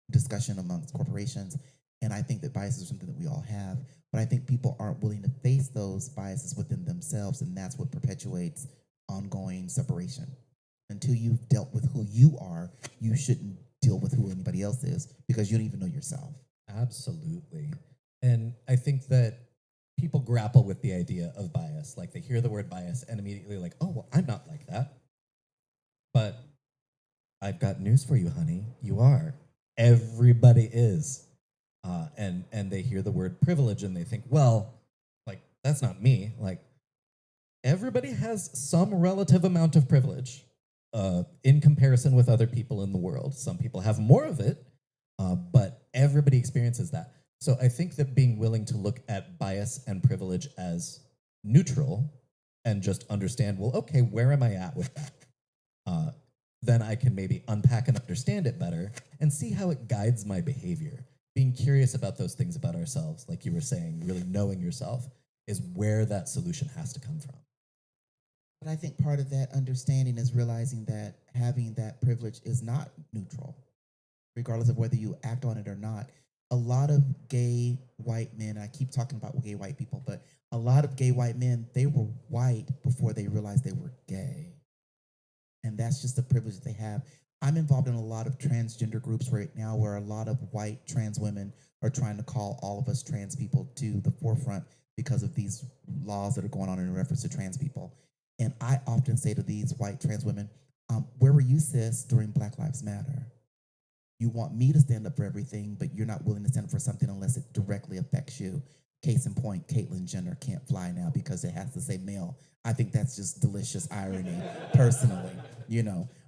[SPEAKER 3] discussion amongst corporations, and I think that biases are something that we all have. But I think people aren't willing to face those biases within themselves, and that's what perpetuates ongoing separation. Until you've dealt with who you are, you shouldn't deal with who anybody else is because you don't even know yourself.
[SPEAKER 4] Absolutely. And I think that people grapple with the idea of bias. Like they hear the word bias and immediately like, oh, well, I'm not like that. But I've got news for you, honey. You are. Everybody is. And they hear the word privilege and they think, well, like, that's not me. Like, everybody has some relative amount of privilege in comparison with other people in the world. Some people have more of it, but everybody experiences that. So I think that being willing to look at bias and privilege as neutral and just understand, well, okay, where am I at with that? Then I can maybe unpack and understand it better and see how it guides my behavior. Being curious about those things about ourselves, like you were saying, really knowing yourself is where that solution has to come from.
[SPEAKER 3] But I think part of that understanding is realizing that having that privilege is not neutral, regardless of whether you act on it or not. A lot of gay white men, I keep talking about gay white people, but a lot of gay white men, they were white before they realized they were gay. And that's just the privilege that they have. I'm involved in a lot of transgender groups right now where a lot of white trans women are trying to call all of us trans people to the forefront because of these laws that are going on in reference to trans people. And I often say to these white trans women, where were you, sis, during Black Lives Matter? You want me to stand up for everything, but you're not willing to stand up for something unless it directly affects you. Case in point, Caitlyn Jenner can't fly now because it has to say male. I think that's just delicious irony, personally,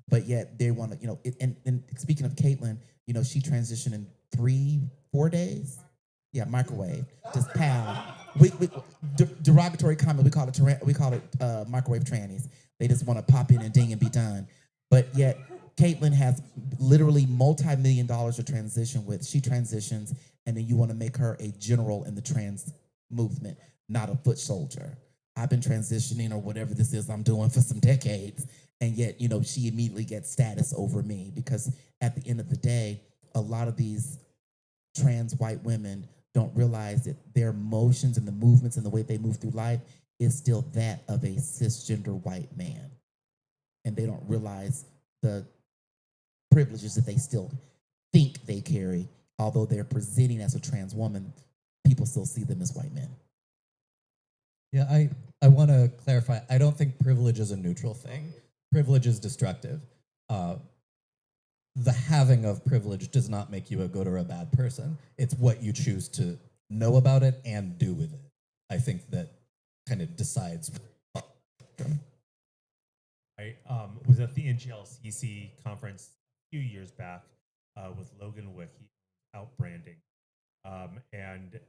[SPEAKER 3] But yet they want to, and speaking of Caitlyn, she transitioned in 3-4 days. Yeah, microwave, just pow. We derogatory comment. We call it microwave trannies. They just want to pop in and ding and be done. But yet, Caitlyn has literally multi-million dollars to transition with. She transitions, and then you want to make her a general in the trans movement, not a foot soldier. I've been transitioning or whatever this is I'm doing for some decades, and yet, she immediately gets status over me because at the end of the day, a lot of these trans white women don't realize that their emotions and the movements and the way they move through life is still that of a cisgender white man. And they don't realize the privileges that they still think they carry, although they're presenting as a trans woman, people still see them as white men.
[SPEAKER 4] Yeah, I want to clarify. I don't think privilege is a neutral thing. Privilege is destructive. The having of privilege does not make you a good or a bad person. It's what you choose to know about it and do with it. I think that kind of decides.
[SPEAKER 2] I was at the NGLCC conference a few years back with Logan Wick, he out branding, and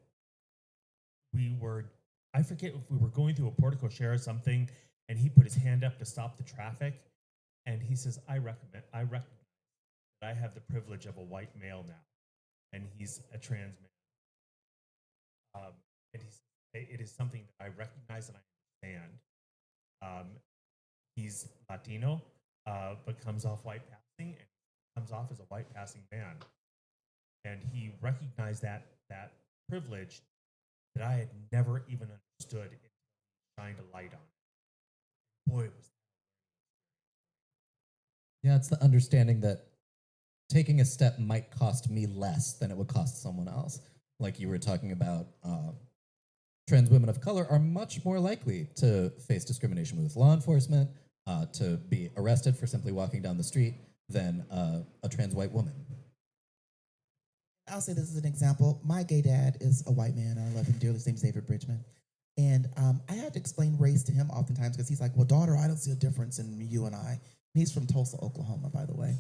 [SPEAKER 2] we were, I forget if we were going through a portico share or something, and he put his hand up to stop the traffic, and he says, I recognize that I have the privilege of a white male now, and he's a trans man. And it is something that I recognize and I understand. He's Latino, but comes off white passing and comes off as a white passing man. And he recognized that privilege that I had never even understood until he shined a light on it. Boy, it was
[SPEAKER 4] Yeah, it's the understanding that taking a step might cost me less than it would cost someone else. Like you were talking about, trans women of color are much more likely to face discrimination with law enforcement, to be arrested for simply walking down the street than a trans white woman.
[SPEAKER 3] I'll say this as an example. My gay dad is a white man. I love him dearly. His name's David Bridgman. And I had to explain race to him oftentimes because he's like, well, daughter, I don't see a difference in you and I. And he's from Tulsa, Oklahoma, by the way.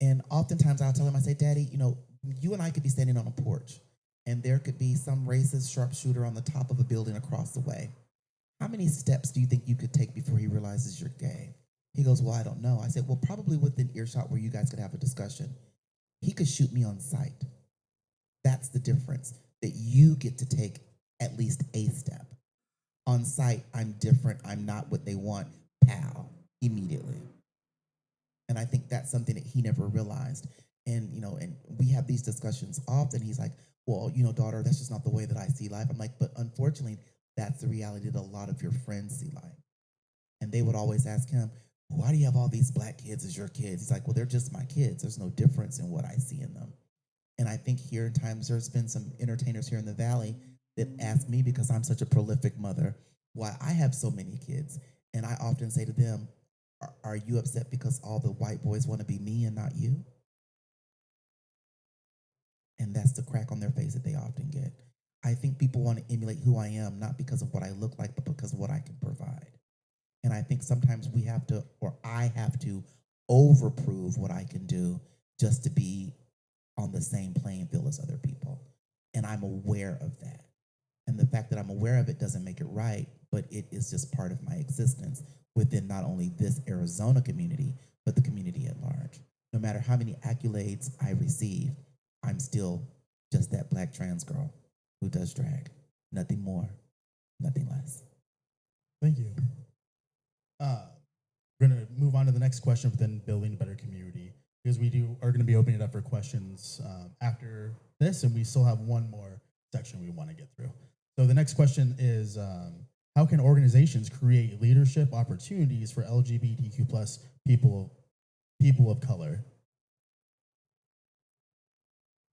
[SPEAKER 3] And oftentimes I'll tell him, I say, Daddy, you know, you and I could be standing on a porch and there could be some racist sharpshooter on the top of a building across the way. How many steps do you think you could take before he realizes you're gay? He goes, well, I don't know. I said, well, probably within earshot where you guys could have a discussion. He could shoot me on sight. That's the difference, that you get to take at least a step. On sight, I'm different. I'm not what they want. Pow, immediately. And I think that's something that he never realized. And, you know, and we have these discussions often. He's like, well, you know, daughter, that's just not the way that I see life. I'm like, but unfortunately, that's the reality that a lot of your friends see life. And they would always ask him, why do you have all these black kids as your kids? He's like, well, they're just my kids. There's no difference in what I see in them. And I think here in times there's been some entertainers here in the Valley that ask me, because I'm such a prolific mother, why I have so many kids. And I often say to them, are you upset because all the white boys want to be me and not you? And that's the crack on their face that they often get. I think people want to emulate who I am, not because of what I look like, but because of what I can provide. And I think sometimes we have to, or I have to, overprove what I can do just to be on the same playing field as other people. And I'm aware of that. And the fact that I'm aware of it doesn't make it right, but it is just part of my existence within not only this Arizona community, but the community at large. No matter how many accolades I receive, I'm still just that black trans girl who does drag. Nothing more, nothing less.
[SPEAKER 1] Thank you. We're going to move on to the next question within building a better community, because we are going to be opening it up for questions after this, and we still have one more section we want to get through. So the next question is, how can organizations create leadership opportunities for LGBTQ plus people of color?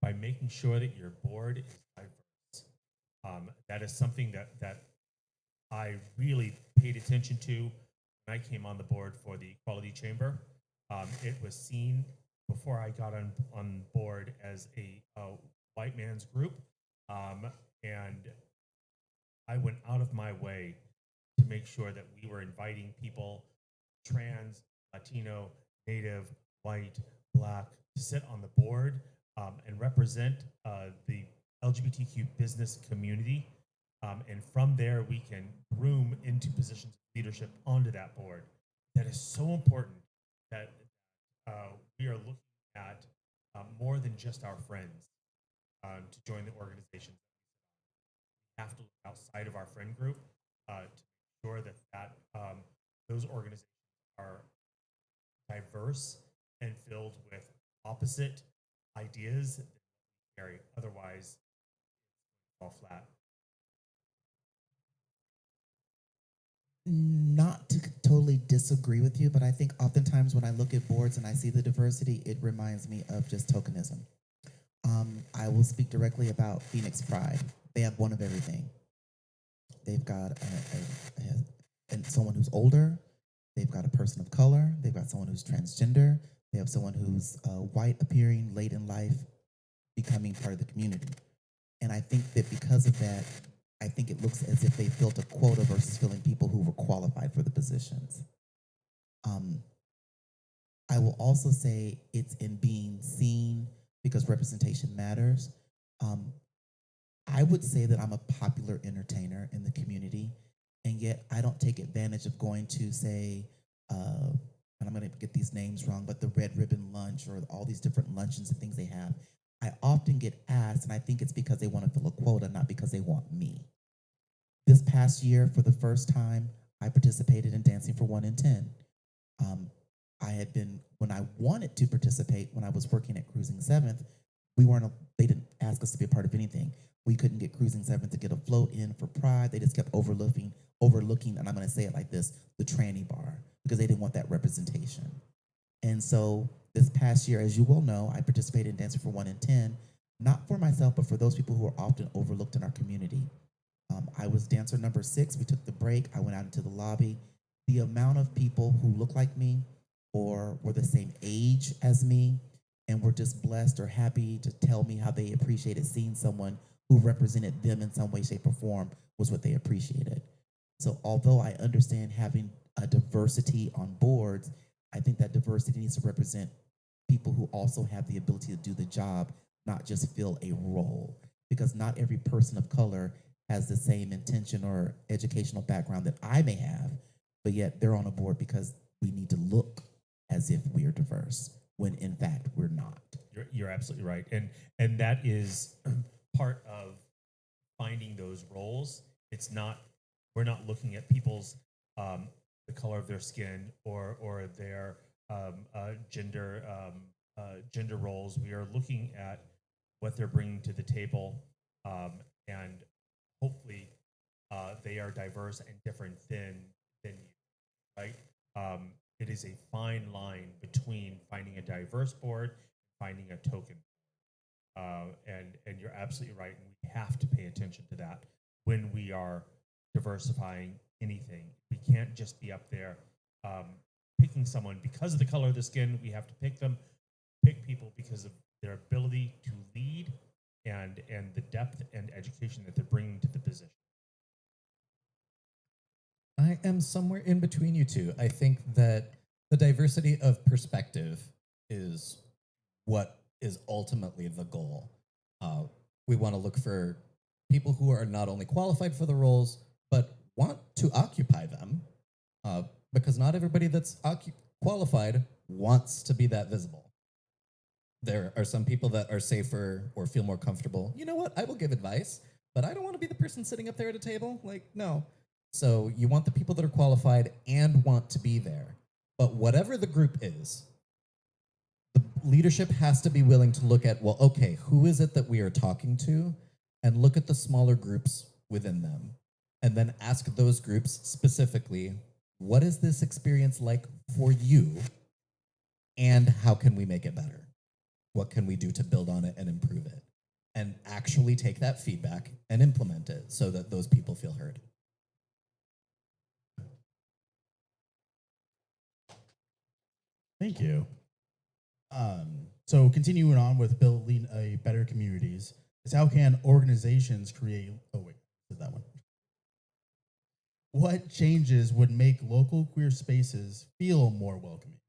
[SPEAKER 2] by making sure that your board is diverse. That is something that I really paid attention to when I came on the board for the Equality Chamber. It was seen before I got on board as a white man's group, and I went out of my way to make sure that we were inviting people, trans, Latino, Native, white, Black, to sit on the board and represent the LGBTQ business community. And from there, we can groom into positions of leadership onto that board. That is so important that we are looking at more than just our friends to join the organization. We have to look outside of our friend group to make sure that those organizations are diverse and filled with opposite ideas that we carry. Otherwise, fall flat.
[SPEAKER 3] Not to totally disagree with you, but I think oftentimes when I look at boards and I see the diversity, it reminds me of just tokenism. I will speak directly about Phoenix Pride. They have one of everything. They've got and someone who's older. They've got a person of color. They've got someone who's transgender. They have someone who's white appearing late in life, becoming part of the community. And I think that because of that, I think it looks as if they built a quota versus filling people who were qualified for the positions. I will also say it's in being seen because representation matters. I would say that I'm a popular entertainer in the community, and yet I don't take advantage of going to, say, and I'm going to get these names wrong, but the Red Ribbon Lunch or all these different luncheons and things they have. I often get asked, and I think it's because they want to fill a quota, not because they want me. This past year, for the first time, I participated in Dancing for 1 in 10. I had been, when I wanted to participate, when I was working at Cruising 7th, they didn't ask us to be a part of anything. We couldn't get Cruising 7th to get a float in for Pride. They just kept overlooking, and I'm going to say it like this, the tranny bar, because they didn't want that representation. And so this past year, as you well know, I participated in Dancing for 1 in 10, not for myself, but for those people who are often overlooked in our community. I was dancer number 6. We took the break. I went out into the lobby. The amount of people who look like me or were the same age as me and were just blessed or happy to tell me how they appreciated seeing someone who represented them in some way, shape, or form was what they appreciated. So although I understand having a diversity on boards, I think that diversity needs to represent people who also have the ability to do the job, not just fill a role. Because not every person of color has the same intention or educational background that I may have, but yet they're on a board because we need to look as if we are diverse, when in fact we're not.
[SPEAKER 2] You're absolutely right, and that is part of finding those roles. It's not, we're not looking at people's the color of their skin or their gender roles. We are looking at what they're bringing to the table, and hopefully they are diverse and different than you, right? It is a fine line between finding a diverse board and finding a token. And you're absolutely right. And we have to pay attention to that when we are diversifying anything. We can't just be up there picking someone because of the color of the skin. We have to pick people because of their ability to lead and the depth and education that they're bringing to the position.
[SPEAKER 4] I am somewhere in between you two. I think that the diversity of perspective is what is ultimately the goal. We want to look for people who are not only qualified for the roles, but want to occupy them, because not everybody that's qualified wants to be that visible. There are some people that are safer or feel more comfortable. You know what? I will give advice, but I don't want to be the person sitting up there at a table. Like, no. So you want the people that are qualified and want to be there. But whatever the group is, the leadership has to be willing to look at, well, okay, who is it that we are talking to? And look at the smaller groups within them. And then ask those groups specifically, what is this experience like for you? And how can we make it better? What can we do to build on it and improve it? And actually take that feedback and implement it so that those people feel heard.
[SPEAKER 1] Thank you. So continuing on with building a better communities is how can organizations create, oh wait, did that one. What changes would make local queer spaces feel more welcoming?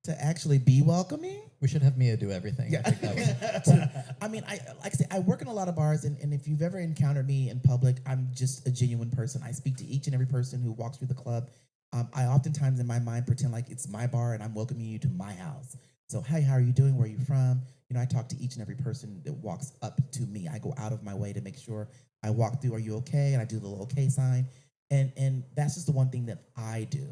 [SPEAKER 3] To actually be welcoming?
[SPEAKER 4] We should have Mia do everything.
[SPEAKER 3] Yeah.
[SPEAKER 4] I think that was,
[SPEAKER 3] I mean, like I say, I work in a lot of bars, and if you've ever encountered me in public, I'm just a genuine person. I speak to each and every person who walks through the club. I oftentimes in my mind pretend like it's my bar and I'm welcoming you to my house. So, hey, how are you doing? Where are you from? You know, I talk to each and every person that walks up to me. I go out of my way to make sure I walk through, are you okay? And I do the little okay sign. And that's just the one thing that I do.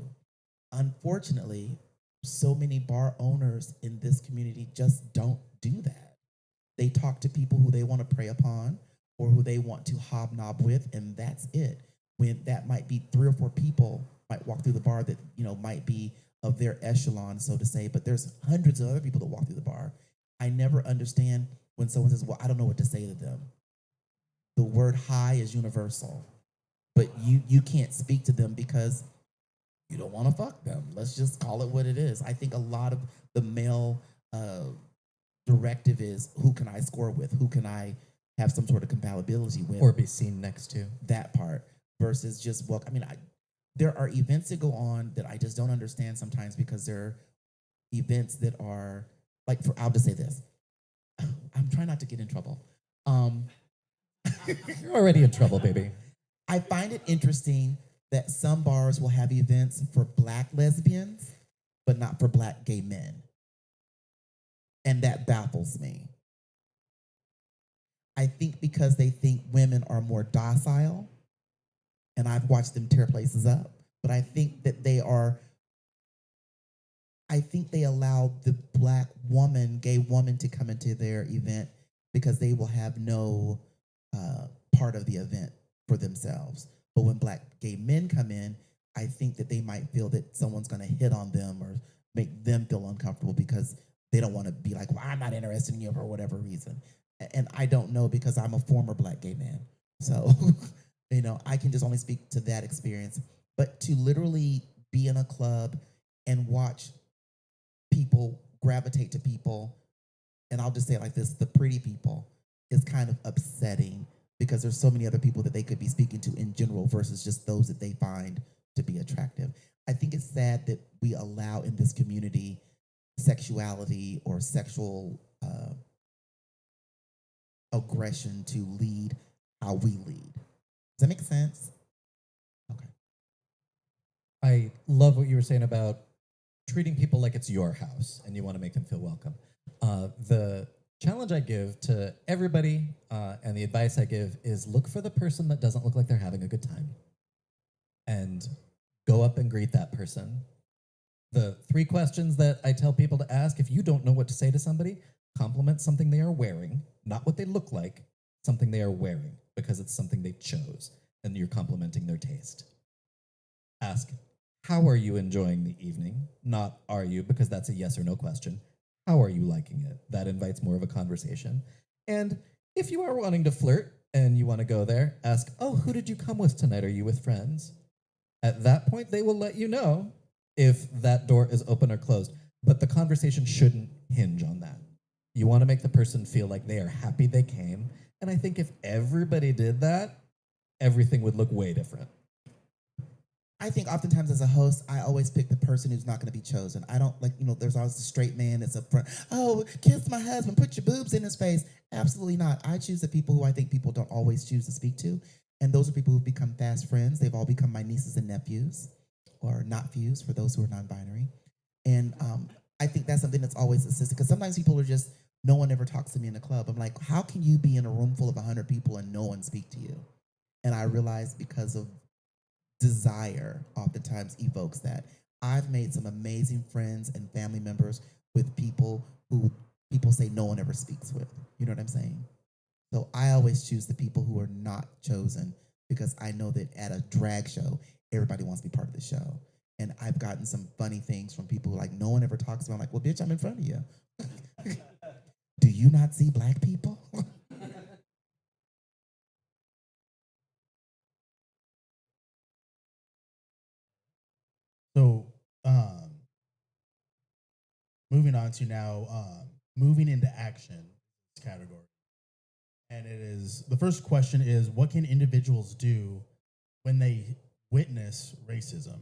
[SPEAKER 3] Unfortunately, so many bar owners in this community just don't do that. They talk to people who they want to prey upon or who they want to hobnob with, and that's it. When that might be 3 or 4 people might walk through the bar that, might be of their echelon, so to say, but there's hundreds of other people that walk through the bar. I never understand when someone says, well, I don't know what to say to them. The word hi is universal, but you can't speak to them because you don't want to fuck them. Let's just call it what it is. I think a lot of the male directive is, who can I score with? Who can I have some sort of compatibility with?
[SPEAKER 4] Or be seen next to.
[SPEAKER 3] That part versus just walk. I mean, there are events that go on that I just don't understand sometimes because they're events that are like, I'll just say this. I'm trying not to get in trouble.
[SPEAKER 4] You're already in trouble, baby.
[SPEAKER 3] I find it interesting that some bars will have events for Black lesbians, but not for Black gay men. And that baffles me. I think because they think women are more docile, and I've watched them tear places up, but I think that they allow the Black woman, gay woman, to come into their event because they will have no part of the event for themselves. But when Black gay men come in, I think that they might feel that someone's going to hit on them or make them feel uncomfortable because they don't want to be like, well, I'm not interested in you for whatever reason. And I don't know because I'm a former Black gay man. So, I can just only speak to that experience. But to literally be in a club and watch people gravitate to people, and I'll just say it like this, the pretty people, is kind of upsetting because there's so many other people that they could be speaking to in general versus just those that they find to be attractive. I think it's sad that we allow in this community sexuality or sexual aggression to lead how we lead. Does that make sense? Okay.
[SPEAKER 4] I love what you were saying about treating people like it's your house and you want to make them feel welcome. The challenge I give to everybody and the advice I give is look for the person that doesn't look like they're having a good time and go up and greet that person. The 3 questions that I tell people to ask, if you don't know what to say to somebody, compliment something they are wearing, not what they look like, something they are wearing, because it's something they chose and you're complimenting their taste. Ask, how are you enjoying the evening? Not are you, because that's a yes or no question. How are you liking it? That invites more of a conversation. And if you are wanting to flirt and you want to go there, ask, oh, who did you come with tonight? Are you with friends? At that point, they will let you know if that door is open or closed. But the conversation shouldn't hinge on that. You want to make the person feel like they are happy they came. And I think if everybody did that, everything would look way different.
[SPEAKER 3] I think oftentimes as a host, I always pick the person who's not going to be chosen. I don't there's always the straight man that's up front. Oh, kiss my husband, put your boobs in his face. Absolutely not. I choose the people who I think people don't always choose to speak to. And those are people who've become fast friends. They've all become my nieces and nephews, or not fews for those who are non-binary. And I think that's something that's always assisted. Because sometimes people are just, no one ever talks to me in the club. I'm like, how can you be in a room full of 100 people and no one speak to you? And I realize because of desire oftentimes evokes that. I've made some amazing friends and family members with people who people say no one ever speaks with. You know what I'm saying? So I always choose the people who are not chosen because I know that at a drag show, everybody wants to be part of the show. And I've gotten some funny things from people who no one ever talks to me. I'm like, well, bitch, I'm in front of you. Do you not see Black people?
[SPEAKER 1] So, moving on to now, moving into action category. And the first question is, what can individuals do when they witness racism?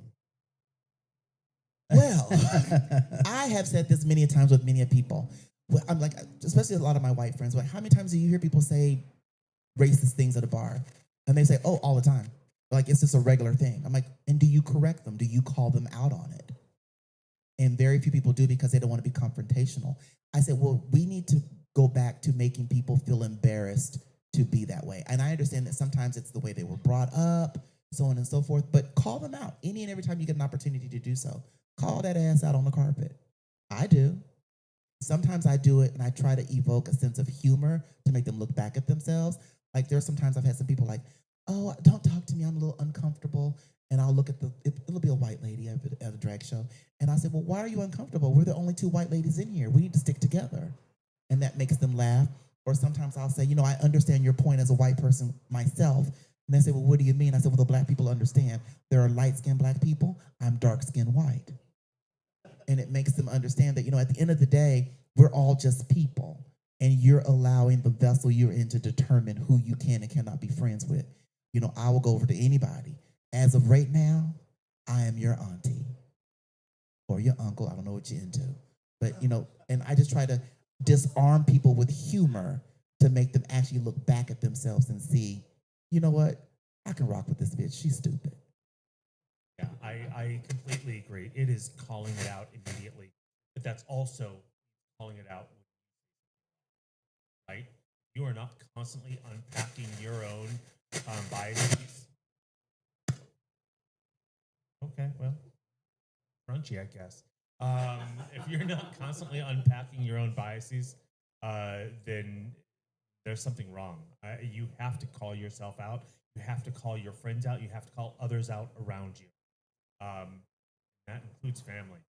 [SPEAKER 3] Well, I have said this many times with many people. I'm like, especially a lot of my white friends, like, how many times do you hear people say racist things at a bar? And they say, oh, all the time. Like, it's just a regular thing. I'm like, and do you correct them? Do you call them out on it? And very few people do because they don't want to be confrontational. I said, well, we need to go back to making people feel embarrassed to be that way. And I understand that sometimes it's the way they were brought up, so on and so forth, but call them out any and every time you get an opportunity to do so. Call that ass out on the carpet. I do. Sometimes I do it and I try to evoke a sense of humor to make them look back at themselves. Like there's sometimes I've had some people like, oh, don't talk to me, I'm a little uncomfortable. And I'll look at it'll be a white lady at a drag show. And I say, well, why are you uncomfortable? We're the only two white ladies in here. We need to stick together. And that makes them laugh. Or sometimes I'll say, I understand your point as a white person myself. And they say, well, what do you mean? I said, well, the black people understand. There are light-skinned black people. I'm dark-skinned white. And it makes them understand that, at the end of the day, we're all just people. And you're allowing the vessel you're in to determine who you can and cannot be friends with. I will go over to anybody. As of right now, I am your auntie or your uncle. I don't know what you're into. But, and I just try to disarm people with humor to make them actually look back at themselves and see, you know what? I can rock with this bitch. She's stupid.
[SPEAKER 2] Yeah, I completely agree. It is calling it out immediately, but that's also calling it out, right? You are not constantly unpacking your own biases. Okay, well, crunchy, I guess. If you're not constantly unpacking your own biases, then there's something wrong. You have to call yourself out. You have to call your friends out. You have to call others out around you. That includes family.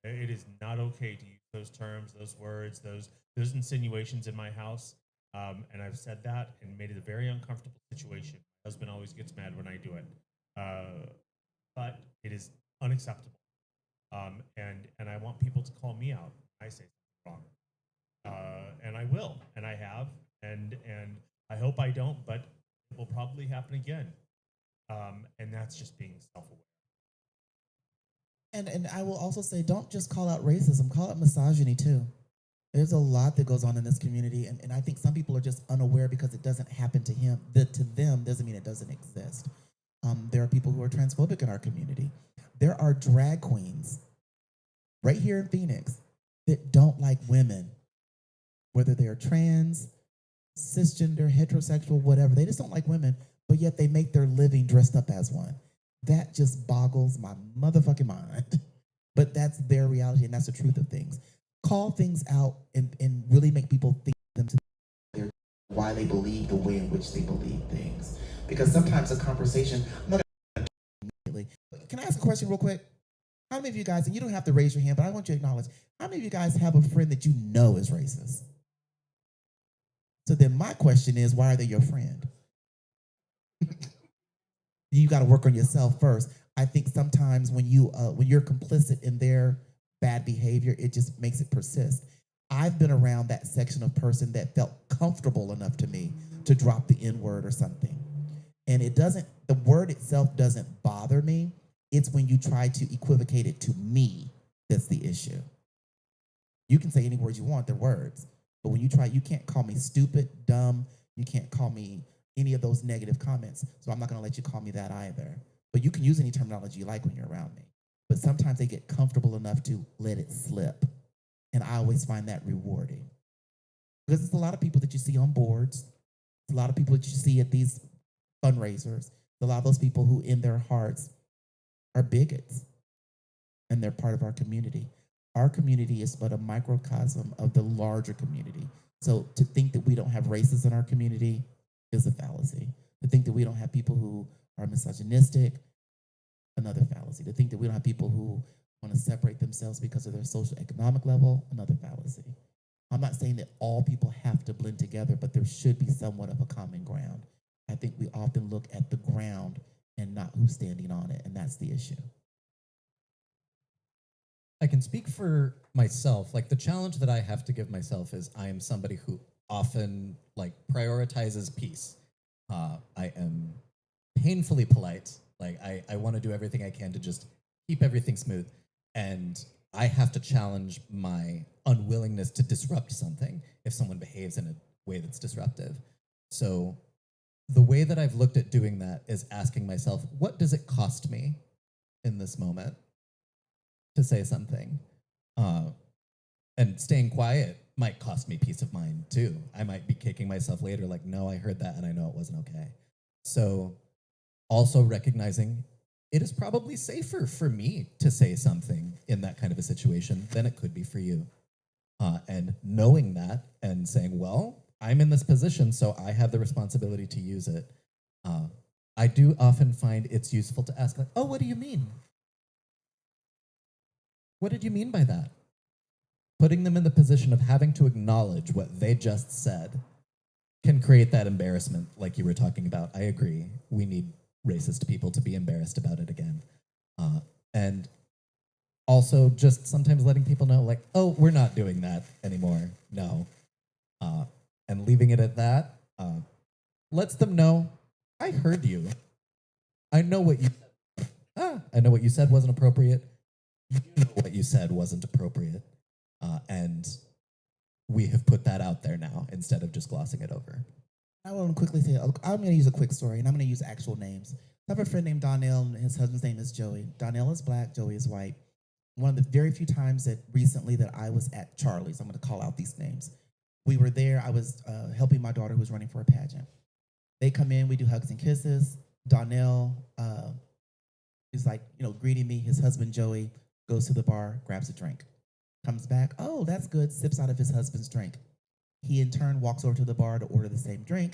[SPEAKER 2] It is not okay to use those terms, those words, those insinuations in my house. And I've said that and made it a very uncomfortable situation. My husband always gets mad when I do it. But it is unacceptable. And I want people to call me out when I say something wrong. And I will, and I have, and I hope I don't, but it will probably happen again. And that's just being self-aware.
[SPEAKER 3] And I will also say, don't just call out racism, call out misogyny too. There's a lot that goes on in this community, and I think some people are just unaware because it doesn't happen to to them doesn't mean it doesn't exist. There are people who are transphobic in our community. There are drag queens right here in Phoenix that don't like women, whether they're trans, cisgender, heterosexual, whatever. They just don't like women, but yet they make their living dressed up as one. That just boggles my motherfucking mind. But that's their reality, and that's the truth of things. Call things out and really make people think them to why they believe the way in which they believe things. Because sometimes a conversation, I'm not gonna immediately. Can I ask a question real quick? How many of you guys, and you don't have to raise your hand, but I want you to acknowledge, how many of you guys have a friend that you know is racist? So then my question is, why are they your friend? You got to work on yourself first. I think sometimes when you're complicit in their bad behavior, it just makes it persist. I've been around that section of person that felt comfortable enough to me to drop the N-word or something. And the word itself doesn't bother me. It's when you try to equivocate it to me that's the issue. You can say any words you want, they're words. But when you can't call me stupid, dumb, you can't call me any of those negative comments. So I'm not gonna let you call me that either. But you can use any terminology you like when you're around me. But sometimes they get comfortable enough to let it slip. And I always find that rewarding. Because it's a lot of people that you see on boards, a lot of people that you see at these fundraisers, a lot of those people who in their hearts are bigots. And they're part of our community. Our community is but a microcosm of the larger community. So to think that we don't have racists in our community is a fallacy. To think that we don't have people who are misogynistic, another fallacy. To think that we don't have people who want to separate themselves because of their social economic level, another fallacy. I'm not saying that all people have to blend together, but there should be somewhat of a common ground. I think we often look at the ground and not who's standing on it, and that's the issue.
[SPEAKER 4] I can speak for myself. Like the challenge that I have to give myself is I am somebody who often prioritizes peace. I am painfully polite. I want to do everything I can to just keep everything smooth. And I have to challenge my unwillingness to disrupt something if someone behaves in a way that's disruptive. So the way that I've looked at doing that is asking myself, what does it cost me in this moment to say something? And staying quiet might cost me peace of mind too. I might be kicking myself later like, no, I heard that and I know it wasn't okay. So also recognizing it is probably safer for me to say something in that kind of a situation than it could be for you. And knowing that and saying, well, I'm in this position, so I have the responsibility to use it. I do often find it's useful to ask, like, oh, what do you mean? What did you mean by that? Putting them in the position of having to acknowledge what they just said can create that embarrassment, like you were talking about. I agree. We need racist people to be embarrassed about it again. And also just sometimes letting people know, like, oh, we're not doing that anymore. No. And leaving it at that lets them know, I heard you. I know what you said. I know what you said wasn't appropriate. You know what you said wasn't appropriate. And we have put that out there now instead of just glossing it over.
[SPEAKER 3] I want to quickly say, I'm going to use a quick story, and I'm going to use actual names. I have a friend named Donnell, and his husband's name is Joey. Donnell is black, Joey is white. One of the very few times that recently that I was at Charlie's, I'm going to call out these names. We were there. I was helping my daughter who was running for a pageant. They come in, we do hugs and kisses. Donnell is like, greeting me. His husband, Joey, goes to the bar, grabs a drink, comes back. Oh, that's good. Sips out of his husband's drink. He in turn walks over to the bar to order the same drink.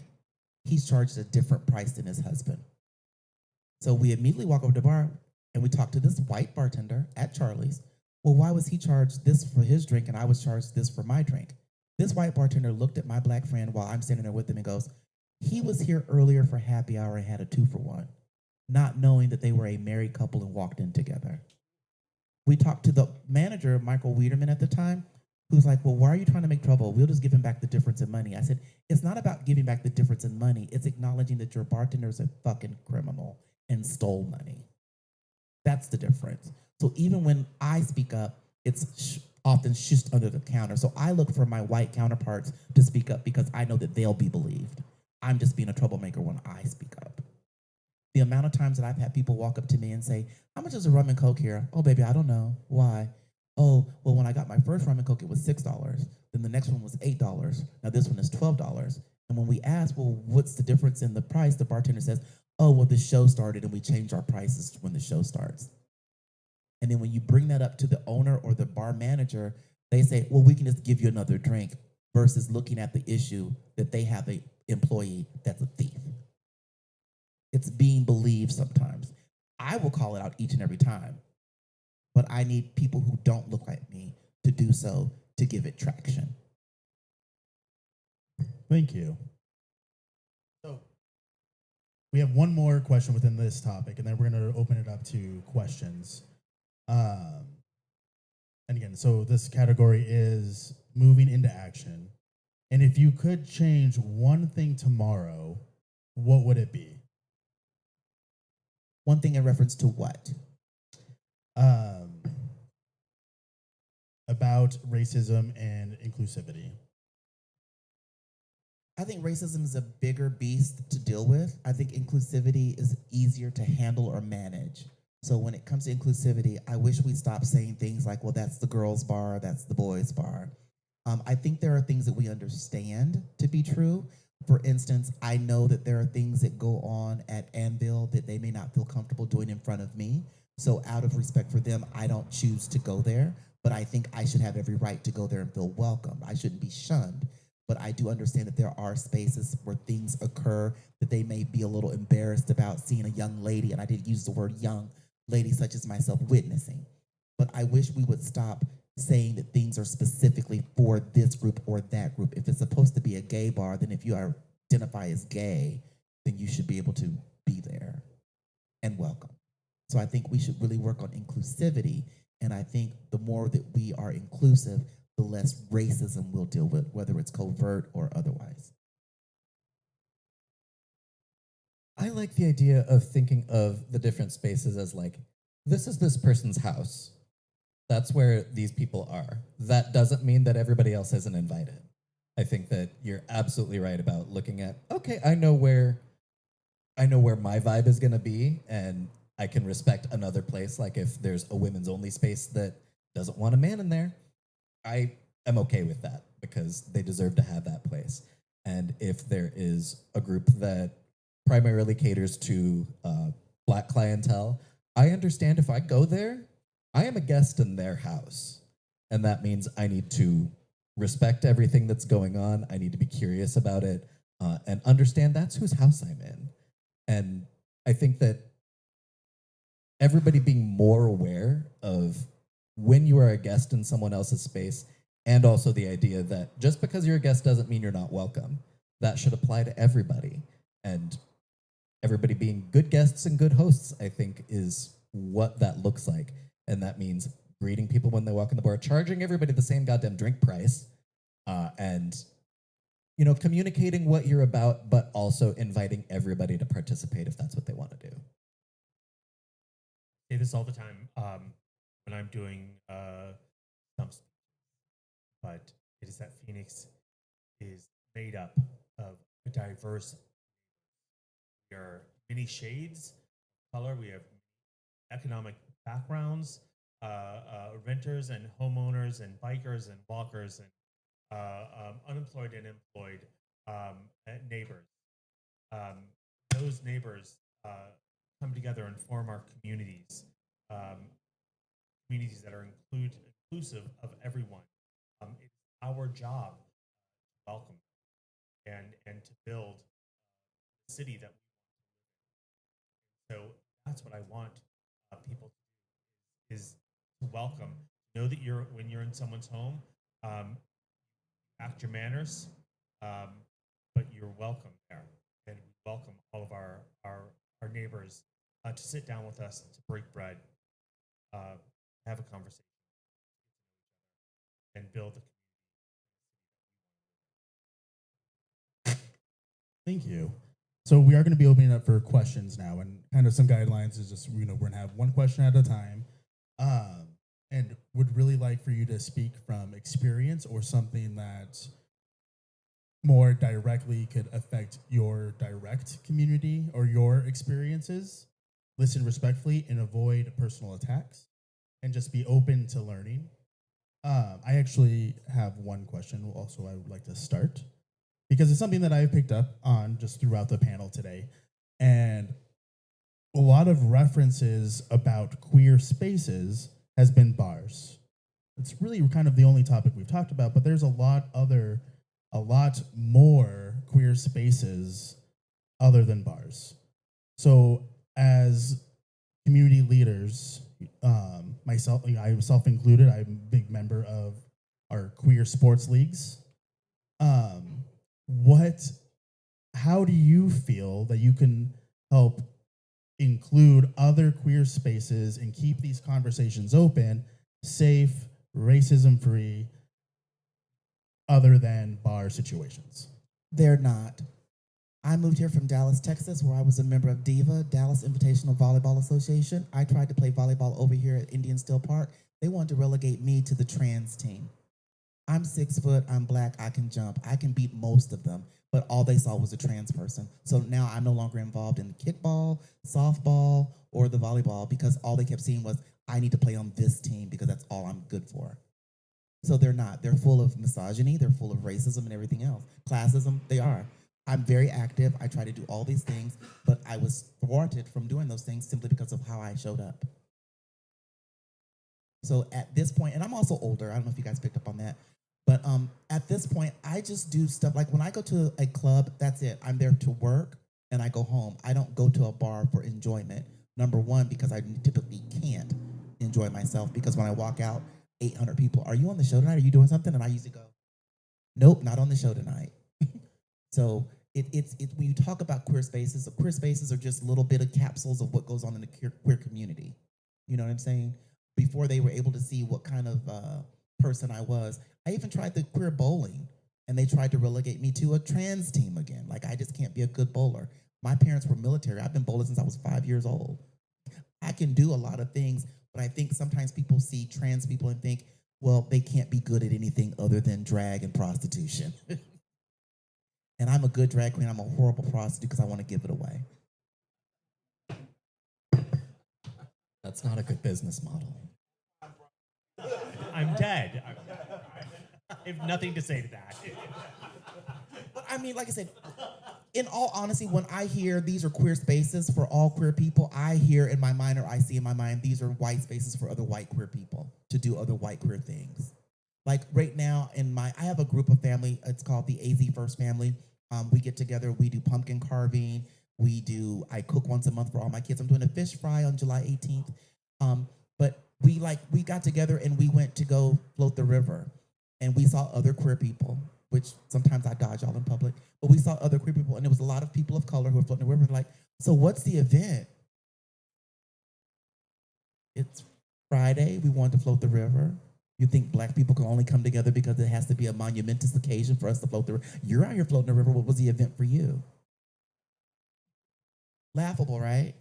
[SPEAKER 3] He's charged a different price than his husband. So we immediately walk over to the bar and we talk to this white bartender at Charlie's. Well, why was he charged this for his drink and I was charged this for my drink? This white bartender looked at my black friend while I'm standing there with him and goes, he was here earlier for happy hour and had a 2-for-1, not knowing that they were a married couple and walked in together. We talked to the manager, Michael Wiederman at the time, who's like, well, why are you trying to make trouble? We'll just give him back the difference in money. I said, it's not about giving back the difference in money. It's acknowledging that your bartender is a fucking criminal and stole money. That's the difference. So even when I speak up, it's often shushed under the counter. So I look for my white counterparts to speak up because I know that they'll be believed. I'm just being a troublemaker when I speak up. The amount of times that I've had people walk up to me and say, how much is a rum and Coke here? Oh, baby, I don't know. Why? Oh, well, when I got my first rum and Coke, it was $6. Then the next one was $8. Now this one is $12. And when we ask, well, what's the difference in the price? The bartender says, oh, well, the show started and we change our prices when the show starts. And then when you bring that up to the owner or the bar manager, they say, well, we can just give you another drink versus looking at the issue that they have an employee that's a thief. It's being believed sometimes. I will call it out each and every time, but I need people who don't look like me to do so to give it traction.
[SPEAKER 1] Thank you. So we have one more question within this topic, and then we're going to open it up to questions. And again, so this category is moving into action. And if you could change one thing tomorrow, what would it be?
[SPEAKER 3] One thing in reference to what?
[SPEAKER 1] About racism and inclusivity.
[SPEAKER 3] I think racism is a bigger beast to deal with. I think inclusivity is easier to handle or manage. So when it comes to inclusivity, I wish we'd stop saying things like, well, that's the girls' bar, that's the boys' bar. I think there are things that we understand to be true. For instance, I know that there are things that go on at Anvil that they may not feel comfortable doing in front of me. So out of respect for them, I don't choose to go there. But I think I should have every right to go there and feel welcome. I shouldn't be shunned. But I do understand that there are spaces where things occur that they may be a little embarrassed about seeing a young lady, and I did use the word young lady such as myself, witnessing. But I wish we would stop saying that things are specifically for this group or that group. If it's supposed to be a gay bar, then if you identify as gay, then you should be able to be there and welcome. So I think we should really work on inclusivity. And I think the more that we are inclusive, the less racism we'll deal with, whether it's covert or otherwise.
[SPEAKER 4] I like the idea of thinking of the different spaces as like, this is this person's house. That's where these people are. That doesn't mean that everybody else isn't invited. I think that you're absolutely right about looking at, okay, I know where my vibe is gonna be, and I can respect another place. Like if there's a women's only space that doesn't want a man in there, I am okay with that because they deserve to have that place. And if there is a group that primarily caters to Black clientele, I understand if I go there, I am a guest in their house. And that means I need to respect everything that's going on. I need to be curious about it and understand that's whose house I'm in. And I think that everybody being more aware of when you are a guest in someone else's space, and also the idea that just because you're a guest doesn't mean you're not welcome. That should apply to everybody. And everybody being good guests and good hosts, I think, is what that looks like. And that means greeting people when they walk in the bar, charging everybody the same goddamn drink price, and communicating what you're about, but also inviting everybody to participate if that's what they want to do.
[SPEAKER 2] I say this all the time when I'm doing some speeches, but it is that Phoenix is made up of a diverse. We are many shades of color. We have economic backgrounds, renters and homeowners and bikers and walkers and unemployed and employed neighbors. Those neighbors come together and form our communities, communities that are inclusive of everyone. It's our job to welcome and to build the city that we want to live in. So that's what I want people to do is to welcome. Know that when you're in someone's home, act your manners, but you're welcome there. And we welcome all of our neighbors to sit down with us, to break bread, have a conversation, and build the
[SPEAKER 1] Thank you. So we are going to be opening up for questions now, and kind of some guidelines is just we're going to have one question at a time, and would really like for you to speak from experience or something that more directly could affect your direct community or your experiences. Listen respectfully and avoid personal attacks, and just be open to learning. I actually have one question. Also, I would like to start, because it's something that I've picked up on just throughout the panel today. And a lot of references about queer spaces has been bars. It's really kind of the only topic we've talked about, but there's a lot more queer spaces other than bars. So as community leaders, myself included, I'm a big member of our queer sports leagues. How do you feel that you can help include other queer spaces and keep these conversations open, safe, racism-free, other than bar situations?
[SPEAKER 3] They're not. I moved here from Dallas, Texas, where I was a member of DIVA, Dallas Invitational Volleyball Association. I tried to play volleyball over here at Indian Still Park. They wanted to relegate me to the trans team. I'm 6 foot, I'm black, I can jump. I can beat most of them, but all they saw was a trans person. So now I'm no longer involved in kickball, softball, or the volleyball, because all they kept seeing was, I need to play on this team because that's all I'm good for. So they're not. They're full of misogyny, they're full of racism and everything else. Classism, they are. I'm very active, I try to do all these things, but I was thwarted from doing those things simply because of how I showed up. So at this point, and I'm also older, I don't know if you guys picked up on that, but at this point, I just do stuff like when I go to a club, that's it. I'm there to work and I go home. I don't go to a bar for enjoyment. Number one, because I typically can't enjoy myself, because when I walk out, 800 people, are you on the show tonight? Are you doing something? And I usually go, nope, not on the show tonight. So it's when you talk about queer spaces, the queer spaces are just little bit of capsules of what goes on in the queer community. You know what I'm saying? Before they were able to see what kind of person I was. I even tried the queer bowling, and they tried to relegate me to a trans team again. Like, I just can't be a good bowler. My parents were military. I've been bowling since I was 5 years old. I can do a lot of things, but I think sometimes people see trans people and think, well, they can't be good at anything other than drag and prostitution. And I'm a good drag queen. I'm a horrible prostitute because I want to give it away.
[SPEAKER 4] That's not a good business model.
[SPEAKER 2] I'm dead. I have nothing to say to that.
[SPEAKER 3] But I mean, like I said, in all honesty, when I hear these are queer spaces for all queer people, I hear in my mind, or I see in my mind, these are white spaces for other white queer people to do other white queer things. Like right now I have a group of family, it's called the AZ First Family. We get together, we do pumpkin carving, I cook once a month for all my kids. I'm doing a fish fry on July 18th. But we got together and we went to go float the river, and we saw other queer people, which sometimes I dodge all in public, but we saw other queer people, and there was a lot of people of color who were floating the river. They're like, so what's the event? It's Friday, we wanted to float the river. You think black people can only come together because it has to be a monumentous occasion for us to float the river? You're out here floating the river. What was the event for you? Laughable, right?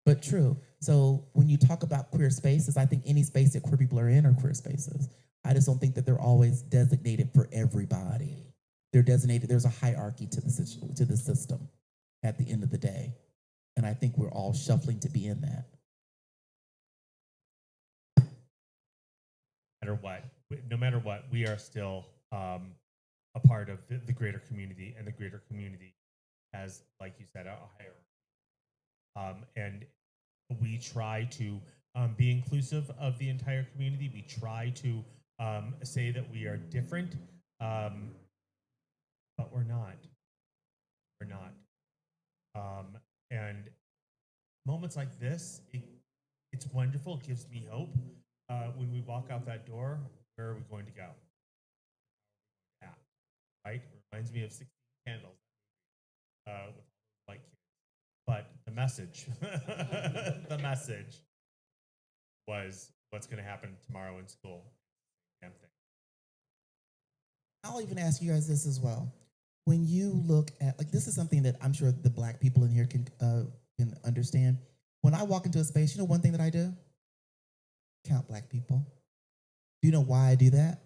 [SPEAKER 3] But true. So when you talk about queer spaces, I think any space that queer people are in are queer spaces. I just don't think that they're always designated for everybody. They're designated, there's a hierarchy to the system at the end of the day. And I think we're all shuffling to be in that.
[SPEAKER 2] No matter what, we are still a part of the greater community, and the greater community has, like you said, a hierarchy. And we try to be inclusive of the entire community. We try to say that we are different, but we're not. We're not. And moments like this, it's wonderful. It gives me hope. When we walk out that door, where are we going to go? Yeah, right? It reminds me of 16 Candles with white kids. But the message, the message was what's going to happen tomorrow in school. Damn thing.
[SPEAKER 3] I'll even ask you guys this as well. When you look at, like, this is something that I'm sure the black people in here can understand. When I walk into a space, you know one thing that I do? Count black people. Do you know why I do that?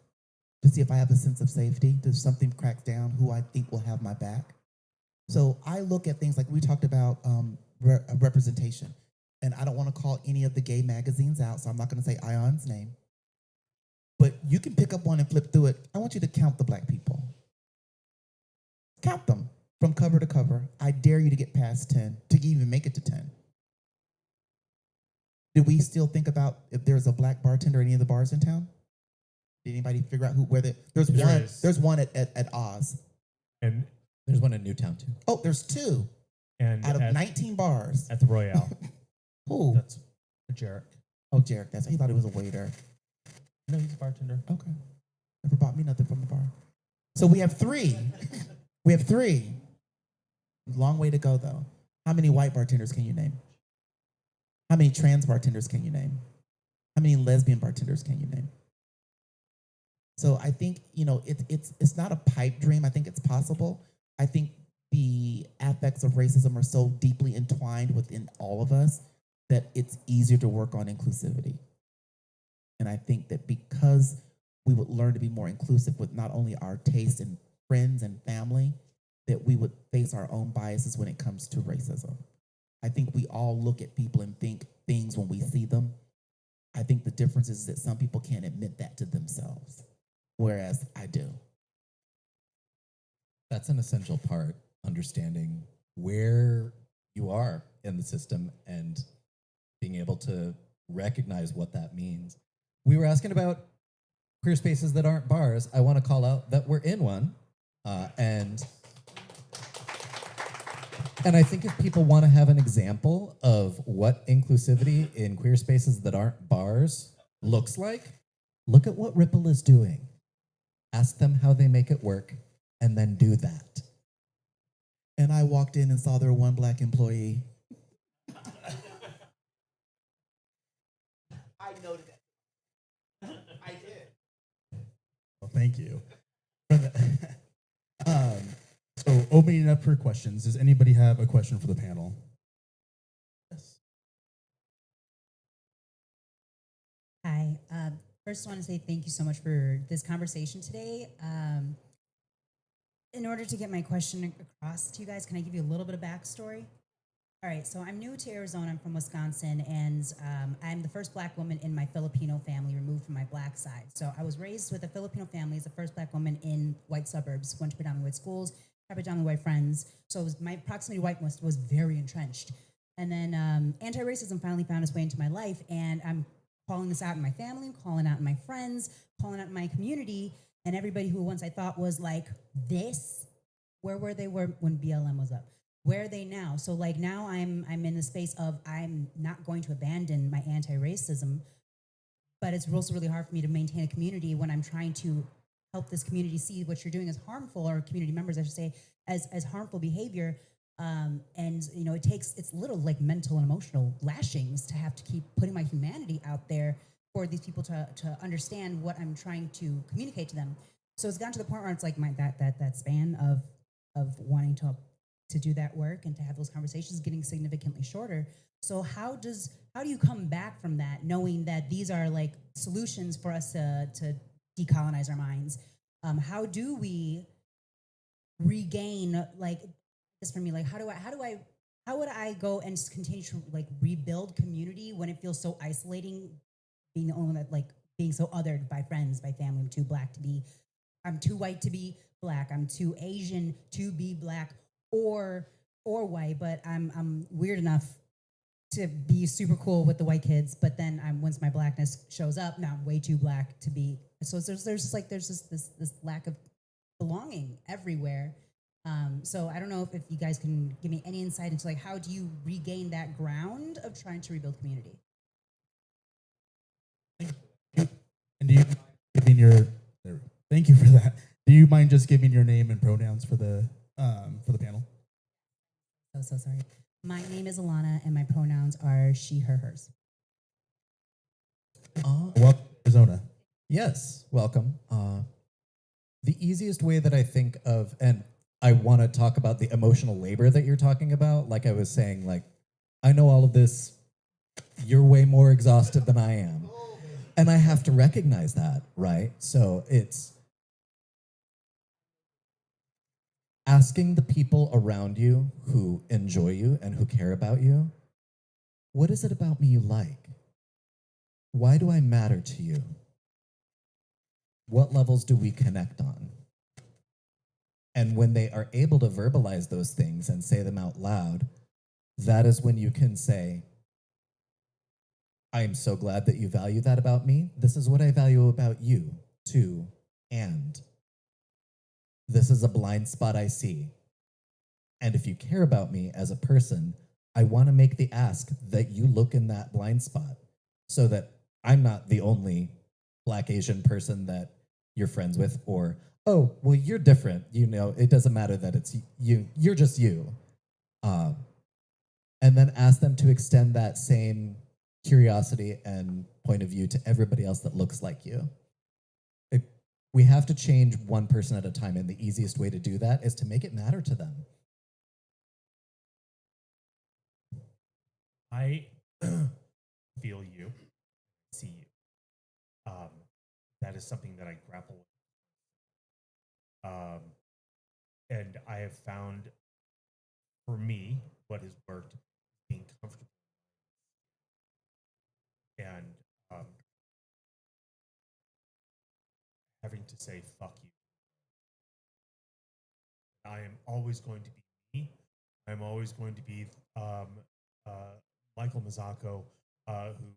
[SPEAKER 3] To see if I have a sense of safety. Does something crack down, who I think will have my back? So I look at things like we talked about representation. And I don't want to call any of the gay magazines out, so I'm not going to say Ion's name. But you can pick up one and flip through it. I want you to count the black people. Count them from cover to cover. I dare you to get past 10, to even make it to 10. Did we still think about if there's a black bartender at any of the bars in town? Did anybody figure out there's one at Oz.
[SPEAKER 2] And
[SPEAKER 4] There's one in Newtown too.
[SPEAKER 3] Oh, there's two
[SPEAKER 2] and
[SPEAKER 3] out of 19 bars.
[SPEAKER 2] at the Royale.
[SPEAKER 3] Who?
[SPEAKER 2] That's Jarek.
[SPEAKER 3] Oh, Jarek. He thought he was a waiter.
[SPEAKER 2] No, he's a bartender.
[SPEAKER 3] Okay. Never bought me nothing from the bar. So we have 3. We have 3. Long way to go, though. How many white bartenders can you name? How many trans bartenders can you name? How many lesbian bartenders can you name? So I think, it's not a pipe dream. I think it's possible. I think the affects of racism are so deeply entwined within all of us that it's easier to work on inclusivity. And I think that because we would learn to be more inclusive with not only our taste and friends and family, that we would face our own biases when it comes to racism. I think we all look at people and think things when we see them. I think the difference is that some people can't admit that to themselves, whereas I do.
[SPEAKER 4] That's an essential part, understanding where you are in the system and being able to recognize what that means. We were asking about queer spaces that aren't bars. I want to call out that we're in one. And I think if people want to have an example of what inclusivity in queer spaces that aren't bars looks like, look at what Ripple is doing. Ask them how they make it work, and then do that.
[SPEAKER 3] And I walked in and saw there one black employee. I noted that. I did.
[SPEAKER 1] Well, thank you. So opening it up for questions. Does anybody have a question for the panel? Yes.
[SPEAKER 5] Hi. First, I want to say thank you so much for this conversation today. In order to get my question across to you guys, can I give you a little bit of backstory? All right, so I'm new to Arizona. I'm from Wisconsin, and I'm the first black woman in my Filipino family removed from my black side. So I was raised with a Filipino family as the first black woman in white suburbs, went to predominantly white schools, had predominantly white friends. So my proximity to whiteness was very entrenched. And then anti-racism finally found its way into my life, and I'm calling this out in my family, calling out in my friends, calling out in my community, and everybody who once I thought was like this, where were they when BLM was up? Where are they now? So like now I'm in the space of I'm not going to abandon my anti-racism, but it's also really hard for me to maintain a community when I'm trying to help this community see what you're doing as harmful, or community members, I should say, as harmful behavior. And you know, it's little like mental and emotional lashings to have to keep putting my humanity out there for these people to understand what I'm trying to communicate to them. So it's gotten to the point where it's like that span of wanting to do that work and to have those conversations getting significantly shorter. So how do you come back from that, knowing that these are like solutions for us to decolonize our minds? How do we regain, like, this for me, like how would I go and just continue to like rebuild community when it feels so isolating, being the only one that like being so othered by friends, by family? I'm too white to be black. I'm too Asian to be black or white, but I'm weird enough to be super cool with the white kids, but then once my blackness shows up, now I'm way too black to be. So there's just this lack of belonging everywhere. So I don't know if you guys can give me any insight into like how do you regain that ground of trying to rebuild community?
[SPEAKER 1] And do you mind giving your thank you for that. Do you mind just giving your name and pronouns for the panel?
[SPEAKER 5] So sorry. My name is Alana, and my pronouns are she, her, hers.
[SPEAKER 1] Welcome to Arizona.
[SPEAKER 4] Yes, welcome. The easiest way that I think of, and I want to talk about the emotional labor that you're talking about. Like I was saying, like, I know all of this. You're way more exhausted than I am. And I have to recognize that, right? So it's asking the people around you who enjoy you and who care about you, what is it about me you like? Why do I matter to you? What levels do we connect on? And when they are able to verbalize those things and say them out loud, that is when you can say, I am so glad that you value that about me. This is what I value about you, too. And this is a blind spot I see. And if you care about me as a person, I want to make the ask that you look in that blind spot so that I'm not the only Black Asian person that you're friends with, or, oh, well, you're different. You know, it doesn't matter that it's you. You're just you. And then ask them to extend that same curiosity and point of view to everybody else that looks like you. We have to change one person at a time, and the easiest way to do that is to make it matter to them.
[SPEAKER 2] I feel you, see you. That is something that I grapple with. And I have found, for me, what has worked being comfortable and having to say fuck you. I am always going to be me. I'm always going to be Michael Mazzocco, who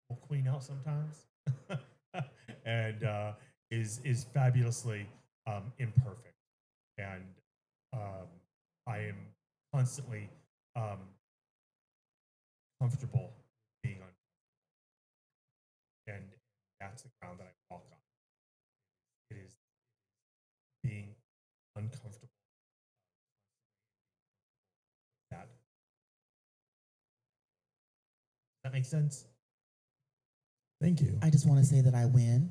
[SPEAKER 2] will queen out sometimes, and is fabulously imperfect, and I am constantly comfortable being uncomfortable, and that's the ground that I walk on. It is being uncomfortable. That make sense?
[SPEAKER 1] Thank you.
[SPEAKER 3] I just want to say that I win.